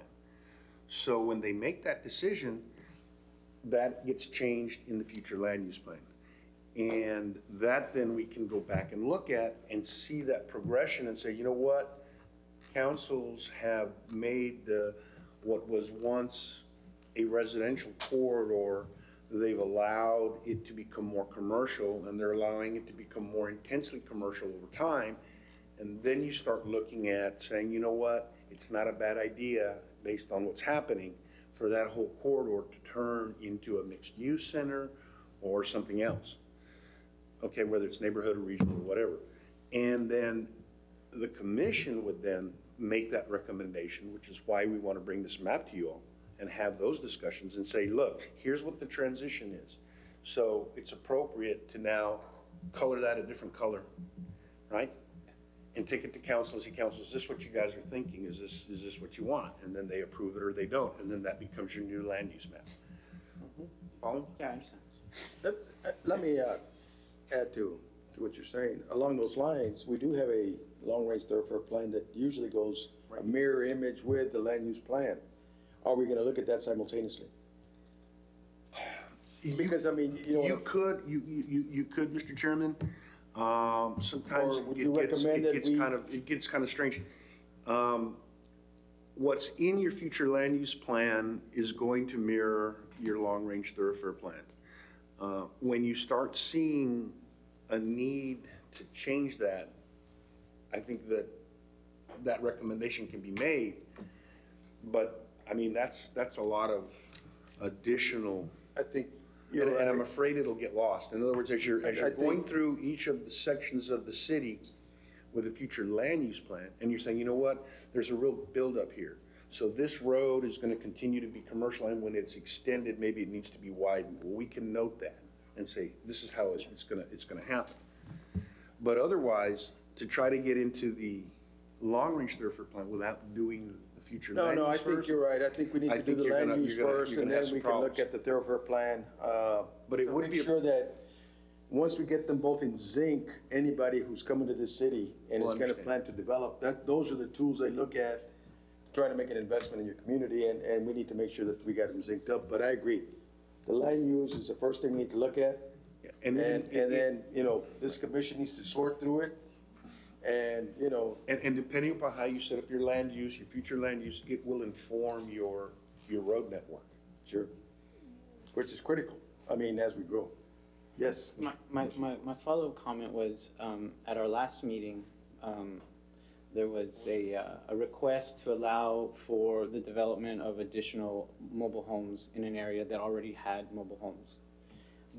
So when they make that decision, that gets changed in the future land use plan. And that then we can go back and look at and see that progression and say, you know what? Councils have made what was once a residential corridor, they've allowed it to become more commercial, and they're allowing it to become more intensely commercial over time. And then you start looking at saying, you know what? It's not a bad idea, based on what's happening, for that whole corridor to turn into a mixed-use center or something else. Okay, whether it's neighborhood or regional or whatever. And then the commission would then make that recommendation, which is why we want to bring this map to you all and have those discussions and say, look, here's what the transition is. So it's appropriate to now color that a different color, right? and take it to council and say, council, is this what you guys are thinking? Is this what you want? And then they approve it or they don't, and then that becomes your new land use map. Follow? Yeah, I understand. Let me add to what you're saying. Along those lines, we do have a long-range thoroughfare plan that usually goes a mirror image with the land use plan. Are we gonna look at that simultaneously? Because, I mean, you know. You could, Mr. Chairman. Sometimes Or would you recommend that it gets kind of strange. What's in your future land use plan is going to mirror your long-range thoroughfare plan. When you start seeing a need to change that, I think that recommendation can be made. But, I mean, that's a lot of additional. I think. And I'm afraid it'll get lost. In other words, as you're going through each of the sections of the city with a future land use plan, and you're saying, you know what, there's a real buildup here. So this road is gonna continue to be commercial, and when it's extended, maybe it needs to be widened. Well, we can note that and say, this is how it's gonna happen. But otherwise, to try to get into the long-range thoroughfare plan without doing the future land use No, I first, think you're right. I think we need to do the land use first, and then we can look at the thoroughfare plan. But it would be make sure that once we get them both in zinc, anybody who's coming to this city and is gonna plan to develop, those are the tools they look at, trying to make an investment in your community, and we need to make sure that we got them zinced up. But I agree, the land use is the first thing we need to look at. And then, you know, this commission needs to sort through it. And, you know. And depending upon how you set up your land use, your future land use, it will inform your road network. Sure. Which is critical, I mean, as we grow. Yes? My follow-up comment was, at our last meeting, there was a request to allow for the development of additional mobile homes in an area that already had mobile homes.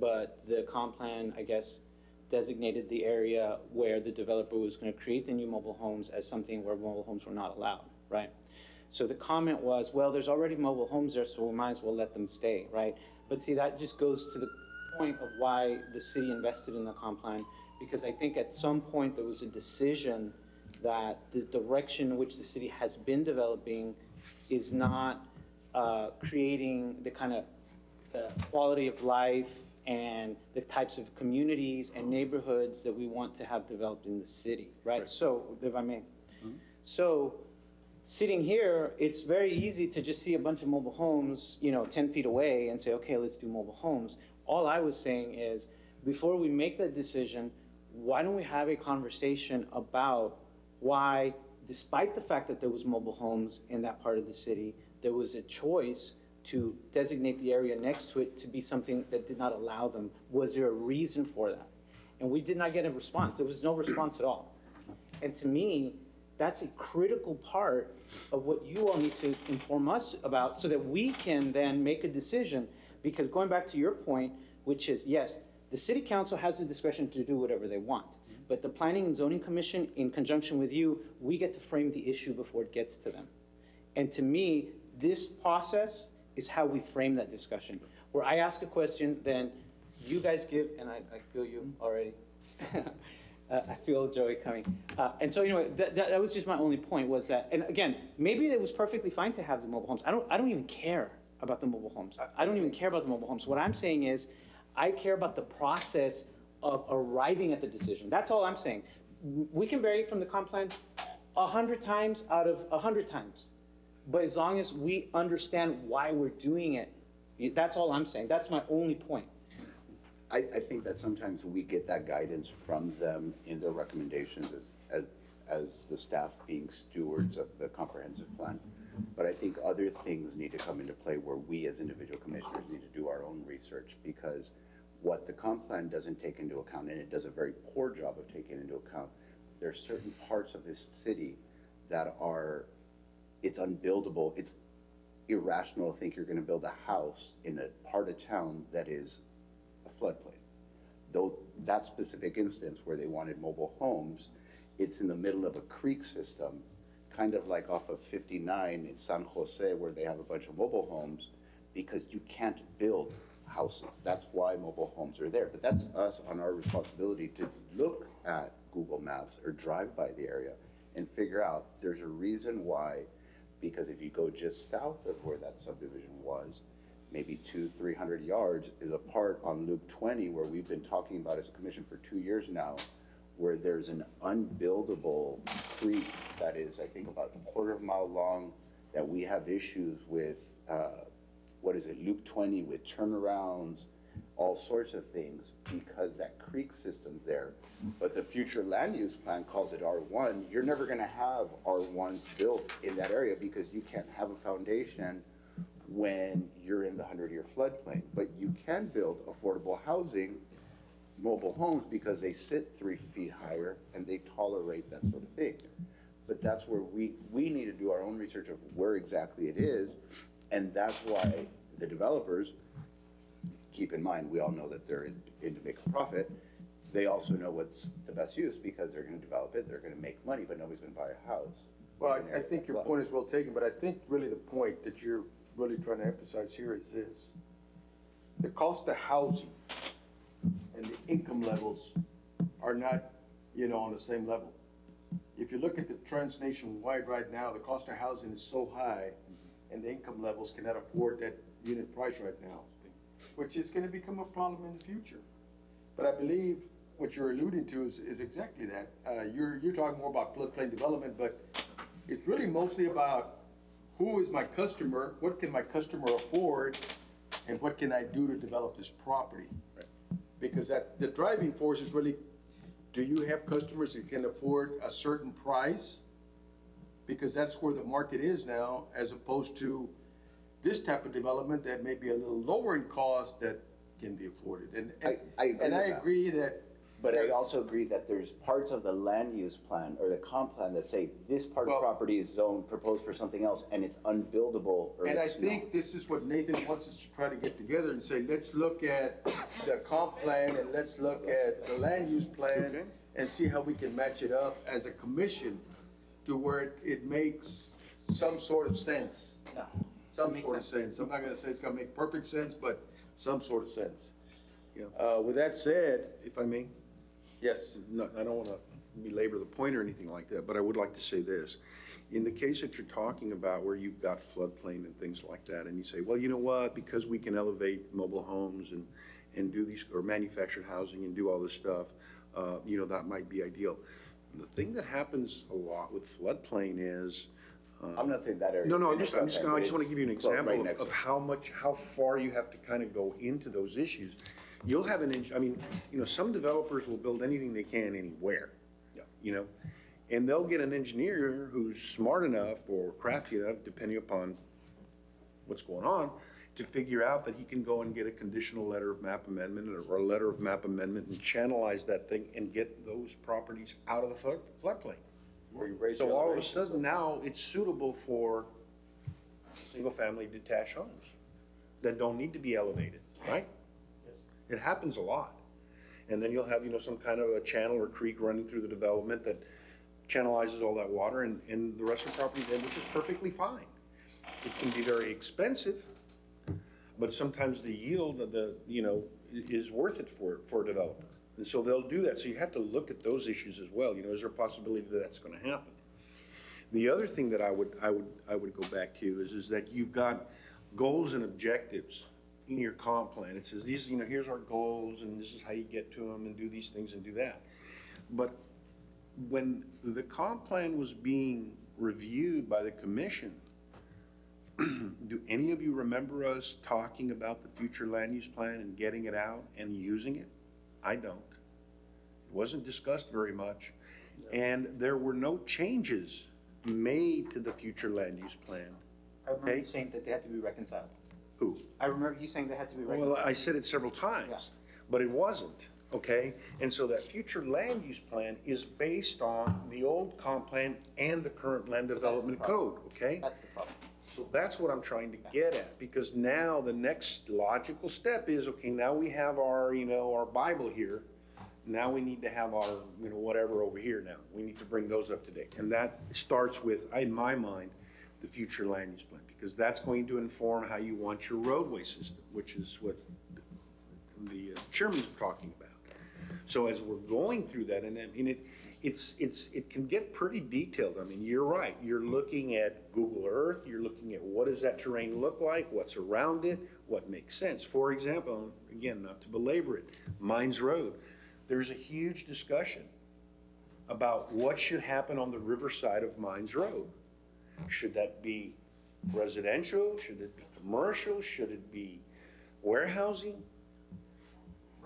But the comp plan, I guess, designated the area where the developer was going to create the new mobile homes as something where mobile homes were not allowed, right? So the comment was, well, there's already mobile homes there, so we might as well let them stay, right? But see, that just goes to the point of why the city invested in the comp plan, because I think at some point there was a decision that the direction in which the city has been developing is not creating the kind of quality of life and the types of communities and neighborhoods that we want to have developed in the city, right? So, if I may. So, sitting here, it's very easy to just see a bunch of mobile homes, 10 feet away and say, okay, let's do mobile homes. All I was saying is, before we make that decision, why don't we have a conversation about why, despite the fact that there was mobile homes in that part of the city, there was a choice to designate the area next to it to be something that did not allow them. Was there a reason for that? And we did not get a response. There was no response at all. And to me, that's a critical part of what you all need to inform us about so that we can then make a decision. Because going back to your point, which is, yes, the city council has the discretion to do whatever they want. But the Planning and Zoning Commission, in conjunction with you, we get to frame the issue before it gets to them. And to me, this process is how we frame that discussion. Where I ask a question, then you guys give, and I feel you already. I feel Joey coming. And so anyway, that was just my only point was that, and again, maybe it was perfectly fine to have the mobile homes. I don't even care about the mobile homes. I don't even care about the mobile homes. What I'm saying is, I care about the process of arriving at the decision. That's all I'm saying. We can vary from the comp plan 100 times out of 100 times. But as long as we understand why we're doing it, that's all I'm saying. That's my only point. I think that sometimes we get that guidance from them in their recommendations as the staff being stewards of the comprehensive plan. But I think other things need to come into play where we as individual commissioners need to do our own research, because what the comp plan doesn't take into account, and it does a very poor job of taking into account, there are certain parts of this city that are, it's unbuildable. It's irrational to think you're going to build a house in a part of town that is a floodplain. Though that specific instance where they wanted mobile homes, it's in the middle of a creek system, kind of like off of 59 in San Jose, where they have a bunch of mobile homes, because you can't build houses. That's why mobile homes are there. But that's us on our responsibility to look at Google Maps or drive by the area and figure out there's a reason why, because if you go just south of where that subdivision was, maybe 200-300 yards is a part on Loop 20 where we've been talking about as a commission for 2 years now, where there's an unbuildable creek that is, I think, about a quarter of a mile long, that we have issues with, Loop 20 with turnarounds, all sorts of things, because that creek system's there. But the future land use plan calls it R1. You're never gonna have R1s built in that area because you can't have a foundation when you're in the 100-year floodplain. But you can build affordable housing, mobile homes, because they sit 3 feet higher and they tolerate that sort of thing. But that's where we need to do our own research of where exactly it is. And that's why the developers, keep in mind, we all know that they're in to make a profit. They also know what's the best use because they're gonna develop it, they're gonna make money, but nobody's gonna buy a house. Well, I think your point is well taken, but I think really the point that you're really trying to emphasize here is this. The cost of housing and the income levels are not, on the same level. If you look at the trends nationwide right now, the cost of housing is so high and the income levels cannot afford that unit price right now, which is gonna become a problem in the future. But I believe what you're alluding to is exactly that. You're talking more about floodplain development, but it's really mostly about who is my customer, what can my customer afford, and what can I do to develop this property? Because the driving force is really, do you have customers that can afford a certain price? Because that's where the market is now, as opposed to this type of development that may be a little lower in cost that can be afforded. And I agree that. But I also agree that there's parts of the land use plan or the comp plan that say this part of property is zoned, proposed for something else, and it's unbuildable. And I think this is what Nathan wants us to try to get together and say, let's look at the comp plan and let's look at the land use plan and see how we can match it up as a commission to where it makes some sort of sense. Some sort of sense. I'm not gonna say it's gonna make perfect sense, but some sort of sense. With that said, If I may? yes. No, I don't want to belabor the point or anything like that, but I would like to say this. In the case that you're talking about where you've got floodplain and things like that, and you say, well, you know what, because we can elevate mobile homes and do these, or manufactured housing and do all this stuff, that might be ideal. The thing that happens a lot with floodplain is, I'm not saying that area. No, I just want to give you an example right of how far you have to kind of go into those issues. You'll have some developers will build anything they can anywhere, and they'll get an engineer who's smart enough or crafty enough, depending upon what's going on, to figure out that he can go and get a conditional letter of map amendment or a letter of map amendment and channelize that thing and get those properties out of the floodplain. So all of a sudden now it's suitable for single-family detached homes that don't need to be elevated, right? It happens a lot. And then you'll have, some kind of a channel or creek running through the development that channelizes all that water and the rest of the property then, which is perfectly fine. It can be very expensive, but sometimes the yield of is worth it for a developer. And so they'll do that. So you have to look at those issues as well. Is there a possibility that that's going to happen? The other thing that I would go back to is that you've got goals and objectives in your comp plan. It says these, here's our goals and this is how you get to them and do these things and do that. But when the comp plan was being reviewed by the commission, do any of you remember us talking about the future land use plan and getting it out and using it? I don't. It wasn't discussed very much. And there were no changes made to the future land use plan. I remember you saying that they had to be reconciled. Who? I remember you saying they had to be reconciled. Well, I said it several times, but it wasn't, okay? And so that future land use plan is based on the old comp plan and the current land development code, okay? That's the problem. So that's what I'm trying to get at, because now the next logical step is, okay, now we have our, our Bible here. Now we need to have our, whatever over here now. We need to bring those up to date. And that starts with, in my mind, the future land use plan, because that's going to inform how you want your roadway system, which is what the chairman's talking about. So as we're going through that, and it can get pretty detailed. I mean, you're right. You're looking at Google Earth. You're looking at what does that terrain look like, what's around it, what makes sense. For example, again, not to belabor it, Mines Road. There's a huge discussion about what should happen on the riverside of Mines Road. Should that be residential? Should it be commercial? Should it be warehousing?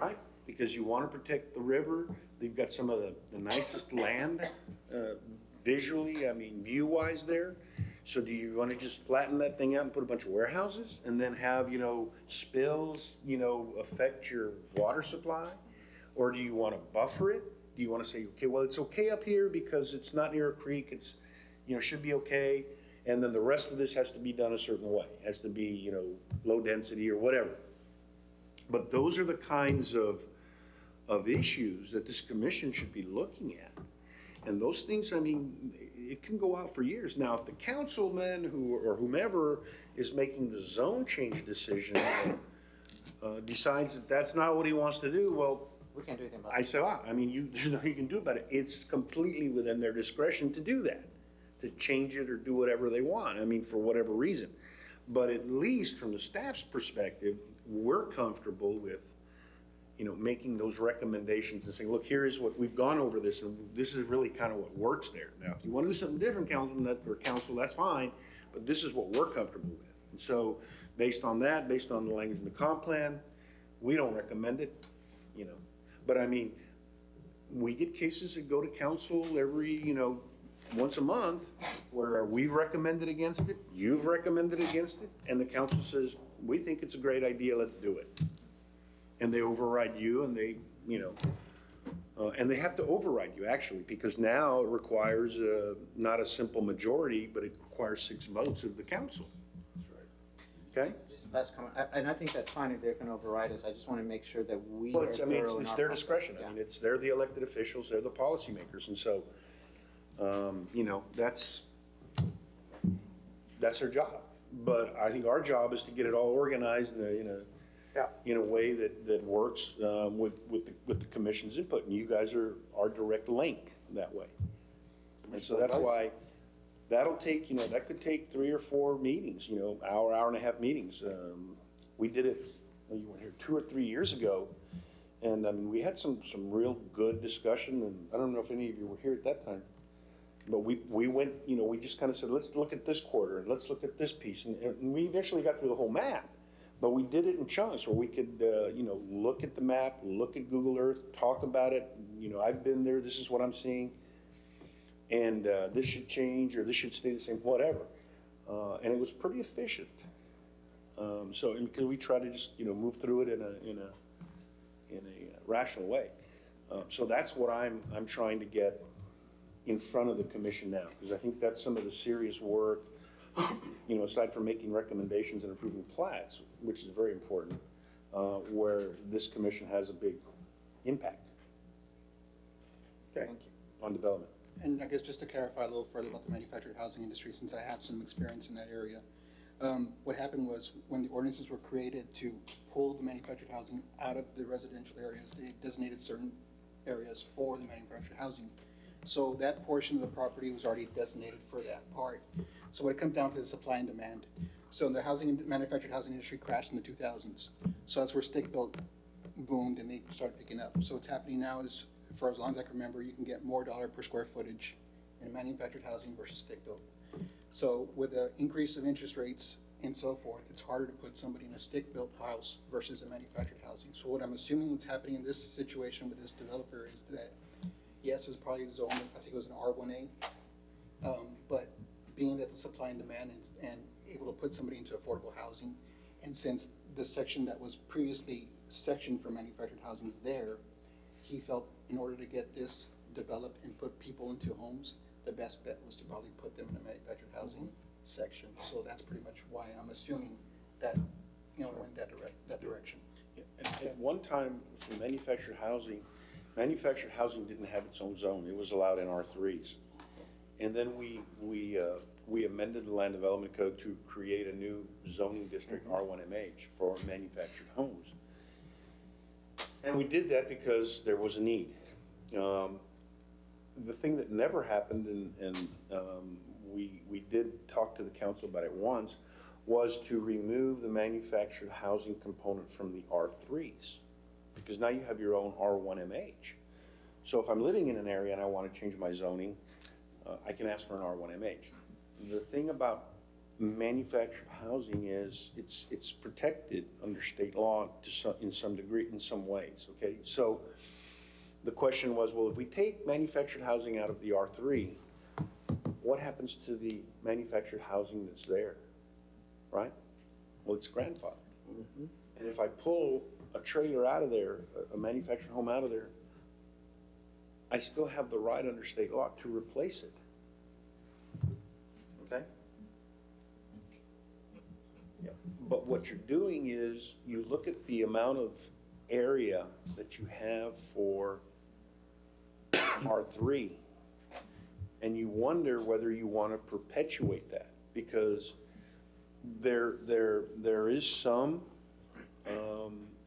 Right? Because you want to protect the river. They've got some of the nicest land visually, I mean, view-wise there. So do you want to just flatten that thing out and put a bunch of warehouses and then have, you know, spills, you know, affect your water supply? Or do you want to buffer it? Do you want to say, okay, well, it's okay up here because it's not near a creek, it's, you know, should be okay, and then the rest of this has to be done a certain way, has to be, you know, low density or whatever. But those are the kinds of issues that this commission should be looking at. And those things, I mean, it can go out for years. Now, if the councilman or whomever is making the zone change decision decides that that's not what he wants to do, well, We can't do anything about it. I say, I mean, there's nothing you can do about it. It's completely within their discretion to do that, to change it or do whatever they want, I mean, for whatever reason. But at least from the staff's perspective, we're comfortable with, you know, making those recommendations and saying, look, here is what, we've gone over this, and this is really kind of what works there. Now, if you want to do something different, council, that's fine, but this is what we're comfortable with. And so, based on that, based on the language in the comp plan, we don't recommend it, you know. But I mean, we get cases that go to council every, you know, once a month where we've recommended against it, you've recommended against it, and the council says, we think it's a great idea, let's do it. And they override you, and they, you know, and they have to override you actually, because now it requires not a simple majority, but it requires 6 votes of the council. That's right. Okay? That's coming, and I think that's fine if they're gonna override us. I just wanna make sure that we Well, are I mean, thorough in it's our their process. discretion. Yeah. I mean, they're the elected officials, they're the policymakers, and so, you know, that's their job. But I think our job is to get it all organized in a way that works with the commission's input, and you guys are our direct link that way. And so that's why that'll take, you know, that could take 3 or 4 meetings, you know, hour and a half meetings. We did it, you were here 2 or 3 years ago, and I mean, we had some real good discussion, and I don't know if any of you were here at that time, but we went, you know, we just kind of said, let's look at this quarter, and let's look at this piece, and we eventually got through the whole map. But we did it in chunks where we could, you know, look at the map, look at Google Earth, talk about it. You know, I've been there, this is what I'm seeing. And this should change, or this should stay the same, whatever. And it was pretty efficient. So, and because we try to just, you know, move through it in a rational way. So that's what I'm trying to get in front of the commission now, because I think that's some of the serious work, you know, aside from making recommendations and approving plats, which is very important, where this commission has a big impact. Okay. Thank you. On development. And I guess just to clarify a little further about the manufactured housing industry, since I have some experience in that area. What happened was when the ordinances were created to pull the manufactured housing out of the residential areas, they designated certain areas for the manufactured housing. So that portion of the property was already designated for that part. So when it comes down to the supply and demand, so the manufactured housing industry crashed in the 2000s. So that's where stick-built boomed and they started picking up. So what's happening now is, for as long as I can remember, you can get more dollar per square footage in manufactured housing versus stick-built. So with the increase of interest rates and so forth, it's harder to put somebody in a stick-built house versus a manufactured housing. So what I'm assuming what's happening in this situation with this developer is that, yes, it's probably zoned, I think it was an R1A, but being that the supply and demand and able to put somebody into affordable housing, and since the section that was previously sectioned for manufactured housing is there, he felt in order to get this developed and put people into homes, the best bet was to probably put them in a manufactured housing section. So that's pretty much why I'm assuming that, you know, went that direction. Yeah. At one time, for manufactured housing didn't have its own zone. It was allowed in R3s. And then we amended the Land Development Code to create a new zoning district, R1MH, for manufactured homes. And we did that because there was a need. the thing that never happened, and we did talk to the council about it once, was to remove the manufactured housing component from the R3s, because now you have your own R1MH. So if I'm living in an area and I want to change my zoning, I can ask for an R1MH. The thing about manufactured housing is it's protected under state law in some degree, in some ways, okay? So the question was, well, if we take manufactured housing out of the R3, what happens to the manufactured housing that's there, right? Well, it's grandfathered. And if I pull a trailer out of there, a manufactured home out of there, I still have the right under state law to replace it, okay? Yeah. But what you're doing is you look at the amount of area that you have for R3, and you wonder whether you want to perpetuate that, because there is some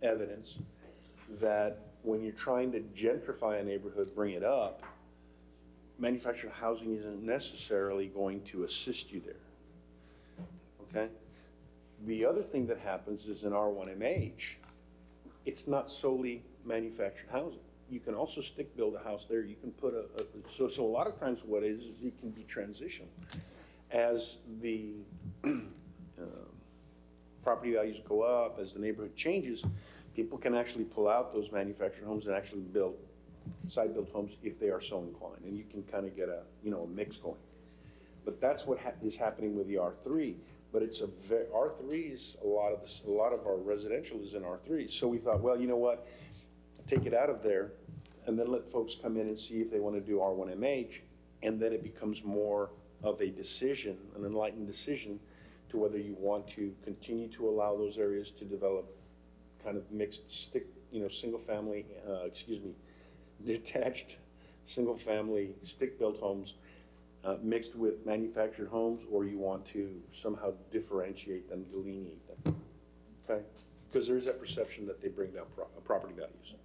evidence that when you're trying to gentrify a neighborhood, bring it up, manufactured housing isn't necessarily going to assist you there, okay? The other thing that happens is in R1MH, it's not solely manufactured housing. You can also stick build a house there. You can put so a lot of times what is it can be transitioned as the property values go up, as the neighborhood changes. People can actually pull out those manufactured homes and actually build side-built homes if they are so inclined, and you can kind of get a a mix going. But that's what is happening with the R3. But it's R3s. A lot of our residential is in R3. So we thought, well, you know what? Take it out of there, and then let folks come in and see if they want to do R1MH, and then it becomes more of a decision, an enlightened decision, to whether you want to continue to allow those areas to develop kind of mixed single family, detached single family stick-built homes mixed with manufactured homes, or you want to somehow differentiate them, delineate them, okay? Because there is that perception that they bring down property values.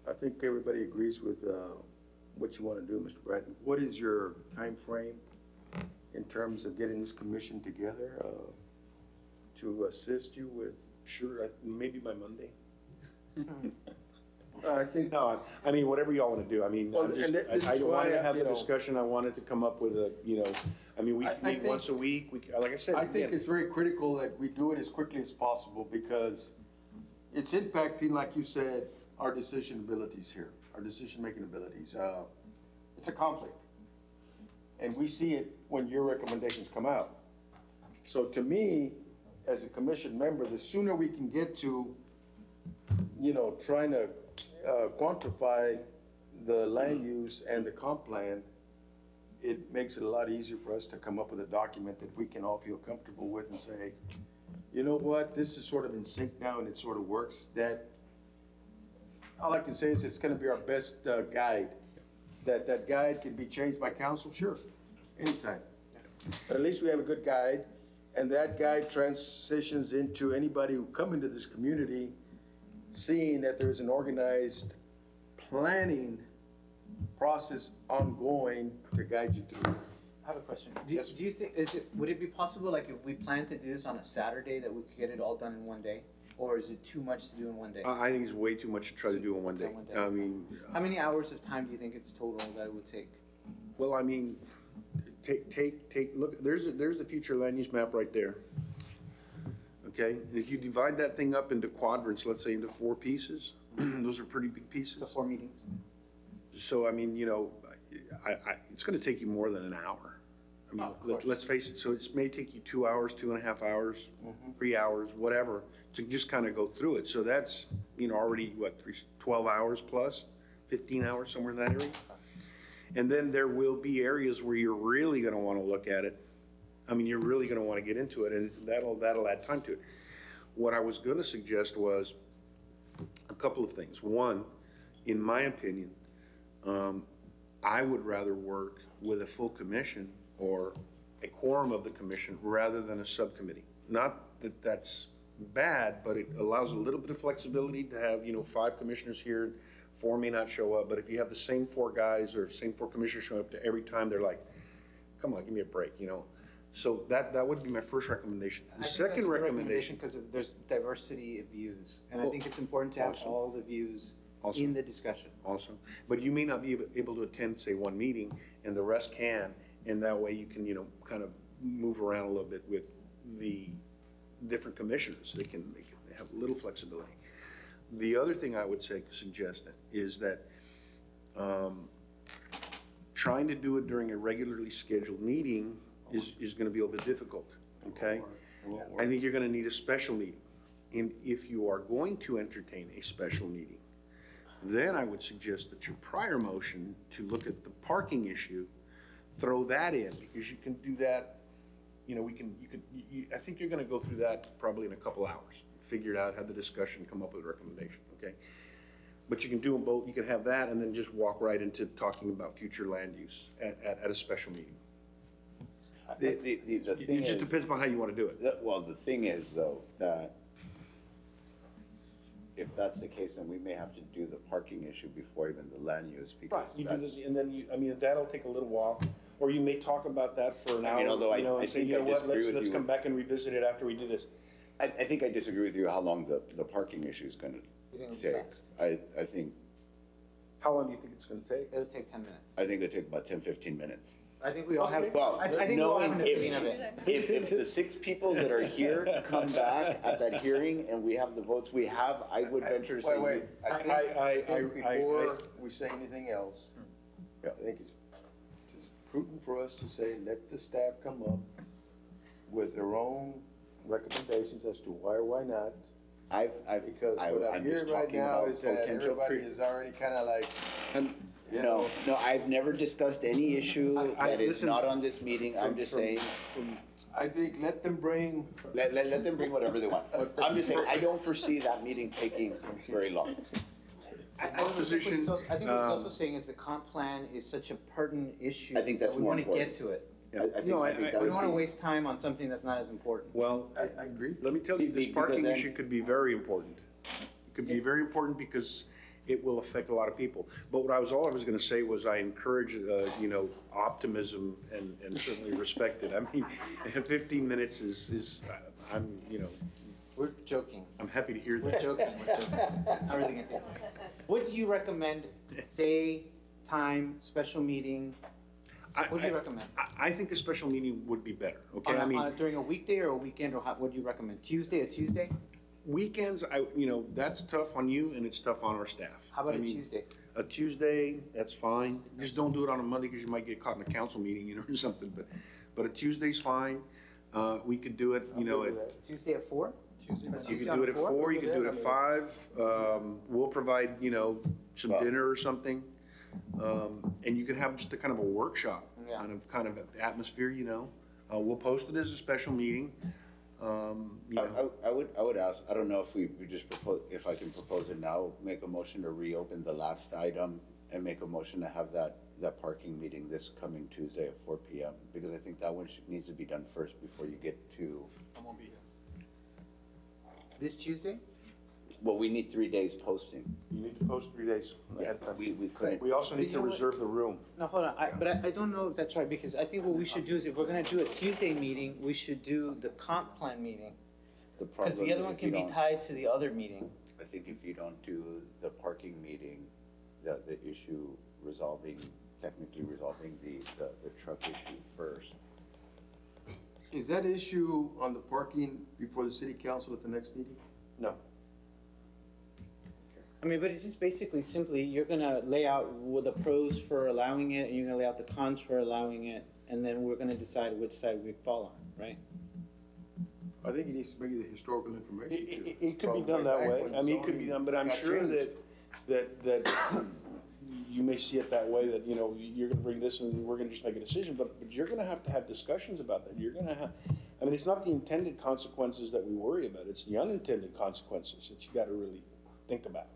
I think everybody agrees with what you want to do, Mr. Bratton. What is your time frame in terms of getting this commission together to assist you with? Sure, maybe by Monday. I think. No, I mean, whatever y'all want to do. I mean, Well, I wanted to have the discussion. I wanted to come up with I mean, we meet once a week. Like I said, I think it's very critical that we do it as quickly as possible, because it's impacting, like you said, our decision abilities here, our decision-making abilities. It's a conflict. And we see it when your recommendations come out. So to me, as a commission member, the sooner we can get to, trying to quantify the land use and the comp plan, it makes it a lot easier for us to come up with a document that we can all feel comfortable with and say, you know what, this is sort of in sync now and it sort of works. That all I can say is it's going to be our best guide. That guide can be changed by council, sure, anytime. But at least we have a good guide, and that guide transitions into anybody who come into this community seeing that there's an organized planning process ongoing to guide you through. I have a question. Do you think, would it be possible, like, if we plan to do this on a Saturday, that we could get it all done in one day? Or is it too much to do in one day? I think it's way too much to try to do in one day. I mean, how many hours of time do you think it's total that it would take? Well, I mean, look. There's the future land use map right there. Okay, and if you divide that thing up into quadrants, let's say into 4 pieces, those are pretty big pieces. So 4 meetings. So I mean, it's going to take you more than an hour. I mean, let's face it. So it may take you 2 hours, 2.5 hours, 3 hours, whatever, to just kind of go through it. So that's already what, 12 hours plus, 15 hours, somewhere in that area. And then there will be areas where you're really going to want to look at it. I mean, you're really going to want to get into it, and that'll add time to it. What I was going to suggest was a couple of things. One, in my opinion, I would rather work with a full commission or a quorum of the commission rather than a subcommittee. Not that that's bad, but it allows a little bit of flexibility to have 5 commissioners here, 4 may not show up, but if you have the same 4 guys or same 4 commissioners showing up to every time, they're like, come on, give me a break, you know? So that would be my first recommendation. The second recommendation. Because there's diversity of views, and I Well, think it's important to have awesome. all the views Awesome. in the discussion. Awesome. But you may not be able to attend, say, one meeting, and the rest can, and that way you can, you know, kind of move around a little bit with the different commissioners. They have a little flexibility. The other thing I would suggest is that trying to do it during a regularly scheduled meeting is gonna be a little bit difficult, okay? I think you're gonna need a special meeting. And if you are going to entertain a special meeting, then I would suggest that your prior motion to look at the parking issue, throw that in, because you can do that, you know, I think you're gonna go through that probably in a couple hours. Figure it out, have the discussion, come up with a recommendation, okay? But you can do them both, you can have that and then just walk right into talking about future land use at a special meeting. The thing It just depends upon how you wanna do it. Well, the thing is, though, that if that's the case, then we may have to do the parking issue before even the land use, because Right, you do this, and then I mean, that'll take a little while, or you may talk about that for an I hour, mean, although I and say, think you I know what, disagree with let's you come with- back and revisit it after we do this. I think I disagree with you how long the parking issue is gonna You think it'll be take. fast? I think, How long do you think it's gonna take? It'll take 10 minutes. I think it'll take about 10, 15 minutes. I think we all have, Well, I think we all have an knowing opinion of it. if the 6 people that are here come back at that hearing and we have the votes we have, I would venture to say. Wait, I think I- before we say anything else, I think it's prudent for us to say, let the staff come up with their own recommendations as to why or why not. Because what I'm I'm just hearing right talking now about is that potential everybody is already kinda like, you No, know. no, I've never discussed any issue that is listen, not on this meeting, I'm just saying. I think let them bring. Let them bring whatever they want. I'm just saying, I don't foresee that meeting taking very long. I think what he's also saying is the comp plan is such a pertinent issue. I think that's that we more wanna important. get to it. I think We that don't would wanna be- waste time on something that's not as important. Well, I agree. let me tell you, this Because parking then- issue could be very important. It could be very important because it will affect a lot of people. But all I was gonna say was I encourage, you know, optimism and certainly respect it. I mean, 15 minutes is, I'm, you know. We're joking. I'm happy to hear We're that. joking, we're joking. I'm really gonna take it. What do you recommend, day, time, special meeting? What do you recommend? I think a special meeting would be better, okay? I mean, During a weekday or a weekend, or what do you recommend? Tuesday? weekends, you know, that's tough on you and it's tough on our staff. How about I a mean, Tuesday? A Tuesday, that's fine. Just don't do it on a Monday because you might get caught in a council meeting, you know, or something. But a Tuesday's fine. We could do it, you know, Tuesday at 4? you could do it at 4, you could do it at 5. We'll provide, you know, some dinner or something. And you can have just a kind of a workshop, kind of atmosphere, you know. We'll post it as a special meeting. You know. I would ask, I don't know if we just propose, if I can propose it now, make a motion to reopen the last item and make a motion to have that parking meeting this coming Tuesday at 4 PM. Because I think that one needs to be done first before you get to. I won't be here. This Tuesday? Well, we need 3 days posting. You need to post 3 days. We couldn't. We also need to reserve the room. No, hold on, but I don't know if that's right, because I think what we should do is if we're gonna do a Tuesday meeting, we should do the comp plan meeting. Because the other one can be tied to the other meeting. I think if you don't do the parking meeting, the issue technically resolving the truck issue first. Is that issue on the parking before the city council at the next meeting? No. I mean, but it's just basically simply, you're gonna lay out what the pros for allowing it, and you're gonna lay out the cons for allowing it, and then we're gonna decide which side we fall on, right? I think he needs to bring you the historical information too. It could be From done way that back way. when I mean, it could be done, but I'm got sure changed. that you may see it that way, that, you know, you're gonna bring this and we're gonna just make a decision, but you're gonna have discussions about that. You're gonna have, I mean, it's not the intended consequences that we worry about, it's the unintended consequences that you gotta really think about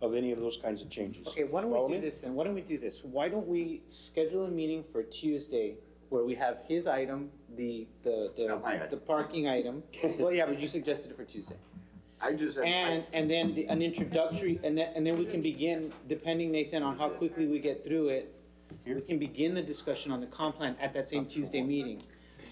of any of those kinds of changes. Okay, why don't Follow we do me? this then? Why don't we do this? Why don't we schedule a meeting for Tuesday where we have his item, the parking item? Well, yeah, but you suggested it for Tuesday. I just. And then an introductory, and then we can begin, depending, Nathan, on how quickly we get through it, we can begin the discussion on the comp plan at that same Tuesday meeting.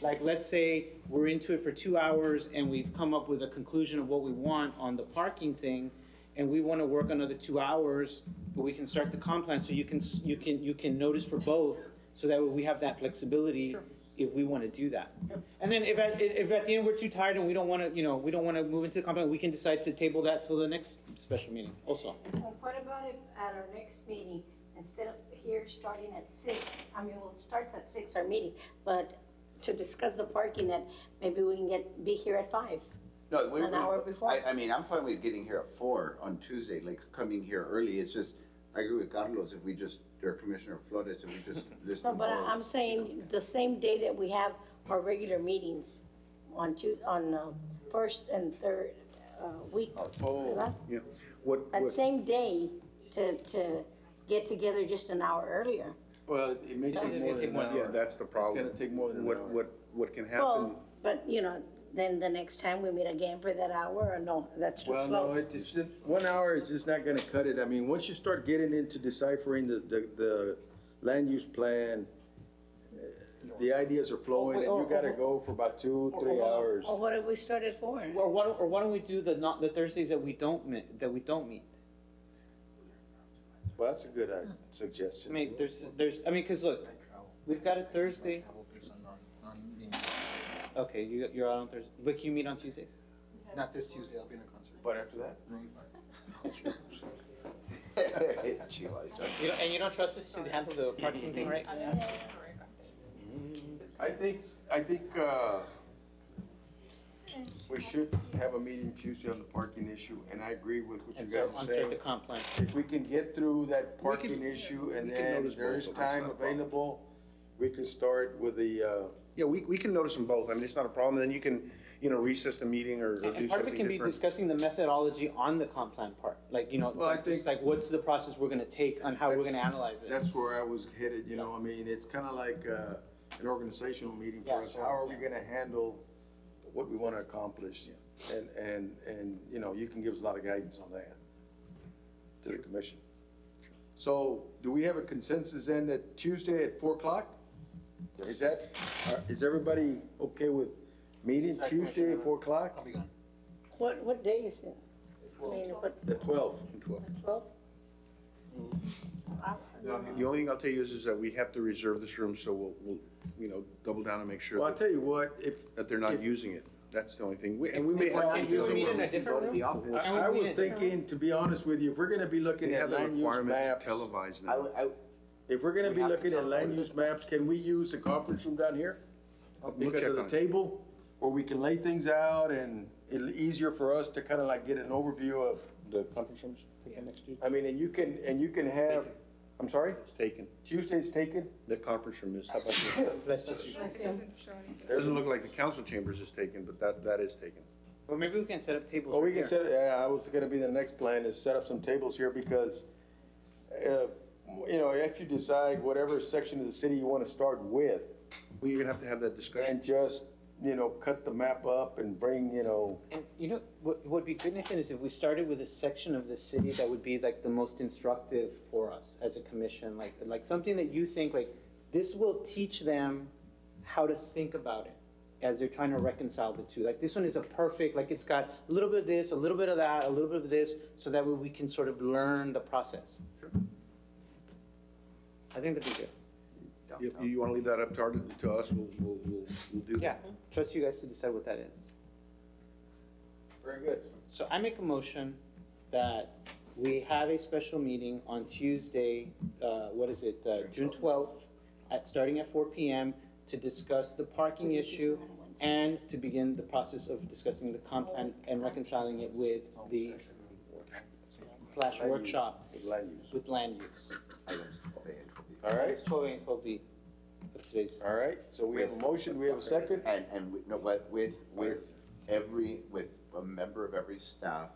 Like, let's say we're into it for 2 hours and we've come up with a conclusion of what we want on the parking thing, and we want to work another 2 hours, but we can start the comp plan, so you can notice for both, so that way we have that flexibility if we want to do that. And then if at the end we're too tired and we don't want to, we don't want to move into the comp plan, we can decide to table that till the next special meeting also. Well, what about if at our next meeting, instead of here starting at 6, well, it starts at 6, our meeting, but to discuss the parking, that maybe we can be here at 5? No, An hour before? I mean, I'm fine with getting here at 4 on Tuesday, like coming here early. It's just, I agree with Carlos, if we just, or Commissioner Flores, if we just listen. No, but I'm saying the same day that we have our regular meetings on first and third week. Oh, yeah. That same day to get together just an hour earlier. Well, it may take more than an hour. Yeah, that's the problem. It's gonna take more than an hour. What can happen? Well, but then the next time we meet again for that hour, or no, that's too Well, slow. no, it's just, 1 hour is just not gonna cut it. I mean, once you start getting into deciphering the land use plan, the ideas are flowing, and you gotta go for about 2-3 hours. Or what if we start at 4? Or why don't we do the Thursdays that we don't meet? Well, that's a good suggestion. I mean, because look, we've got a Thursday. Okay, you're out on Thursday, but can you meet on Tuesdays? Not this Tuesday, I'll be in a concert. But after that? And you don't trust us to handle the parking thing, right? I think, we should have a meeting Tuesday on the parking issue, and I agree with what you guys are saying. Start the comp plan. If we can get through that parking issue, and then if there is time available, we can start with the, Yeah, we can notice them both. I mean, it's not a problem. Then you can, recess the meeting or do something And part of it can be different. discussing the methodology on the comp plan part, like, Well, I think- just like what's the process we're gonna take on how we're gonna analyze it. That's where I was headed, I mean, it's kinda like, an organizational meeting for Yeah, us. sure, How are we yeah. gonna handle what we wanna accomplish? And, you can give us a lot of guidance on that to the commission. So, do we have a consensus then that Tuesday at 4 o'clock? Is everybody okay with meeting Tuesday at 4 o'clock? I'll be gone. What day is it? I mean, what, The 12th. 12? The only thing I'll tell you is that we have to reserve this room, so we'll double down and make sure Well, I'll tell you what, that they're not using it. That's the only thing. And we may If we're have not to Can you using meet it, in a we can different go to the room? office. I was thinking, to be honest with you, if we're gonna be looking They at have the land use requirement maps, to televise now. if we're gonna We be have to looking at tell land them. use maps, can we use the conference room down here? We'll Because check of the on it. table, where we can lay things out and it's easier for us to kinda like get an overview of, The conference rooms taken next Tuesday? I mean, and you can have, I'm sorry, It's taken. Tuesday's taken? The conference room is, how about that? Bless you. It doesn't show anything. Doesn't look like the council chambers is taken, but that is taken. Well, maybe we can set up tables. Well, we right can here. set, I was gonna be the next plan, is set up some tables here, because, if you decide whatever section of the city you wanna start with, Well, you're gonna have to have that discussion. and just, cut the map up and bring, And what would be good, Nathan, is if we started with a section of the city that would be like the most instructive for us as a commission, like something that you think like, this will teach them how to think about it as they're trying to reconcile the two. Like this one is a perfect, like it's got a little bit of this, a little bit of that, a little bit of this, so that way we can sort of learn the process. I think that'd be good. You wanna leave that up to us, we'll do that. Yeah, trust you guys to decide what that is. very good. So I make a motion that we have a special meeting on Tuesday, June 12th, starting at 4 PM to discuss the parking issue and to begin the process of discussing the comp plan and reconciling it with the /workshop with land use. All right, Items 12A and 12B of today's. all right, so we have a motion, we have a second? And with a member of every staff,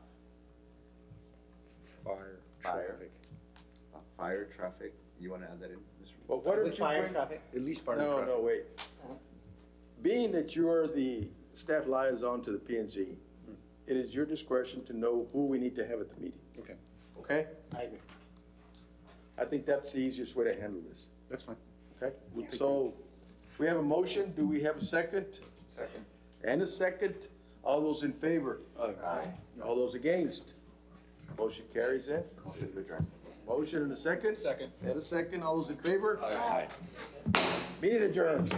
Fire, Fire. traffic, fire, traffic, you wanna add that in, Mr. Well, why don't With you fire bring? traffic? at least fire and No, traffic. no, wait. Being that you're the staff liaison to the P and Z, it is your discretion to know who we need to have at the meeting, Okay, okay? I agree. I think that's the easiest way to handle this, that's fine. okay? So, we have a motion, do we have a second? Second. And a second, all those in favor? Aye. All those against? Motion carries then. Motion to adjourn. Motion and a second? Second. And a second, all those in favor? Aye. Meeting adjourned.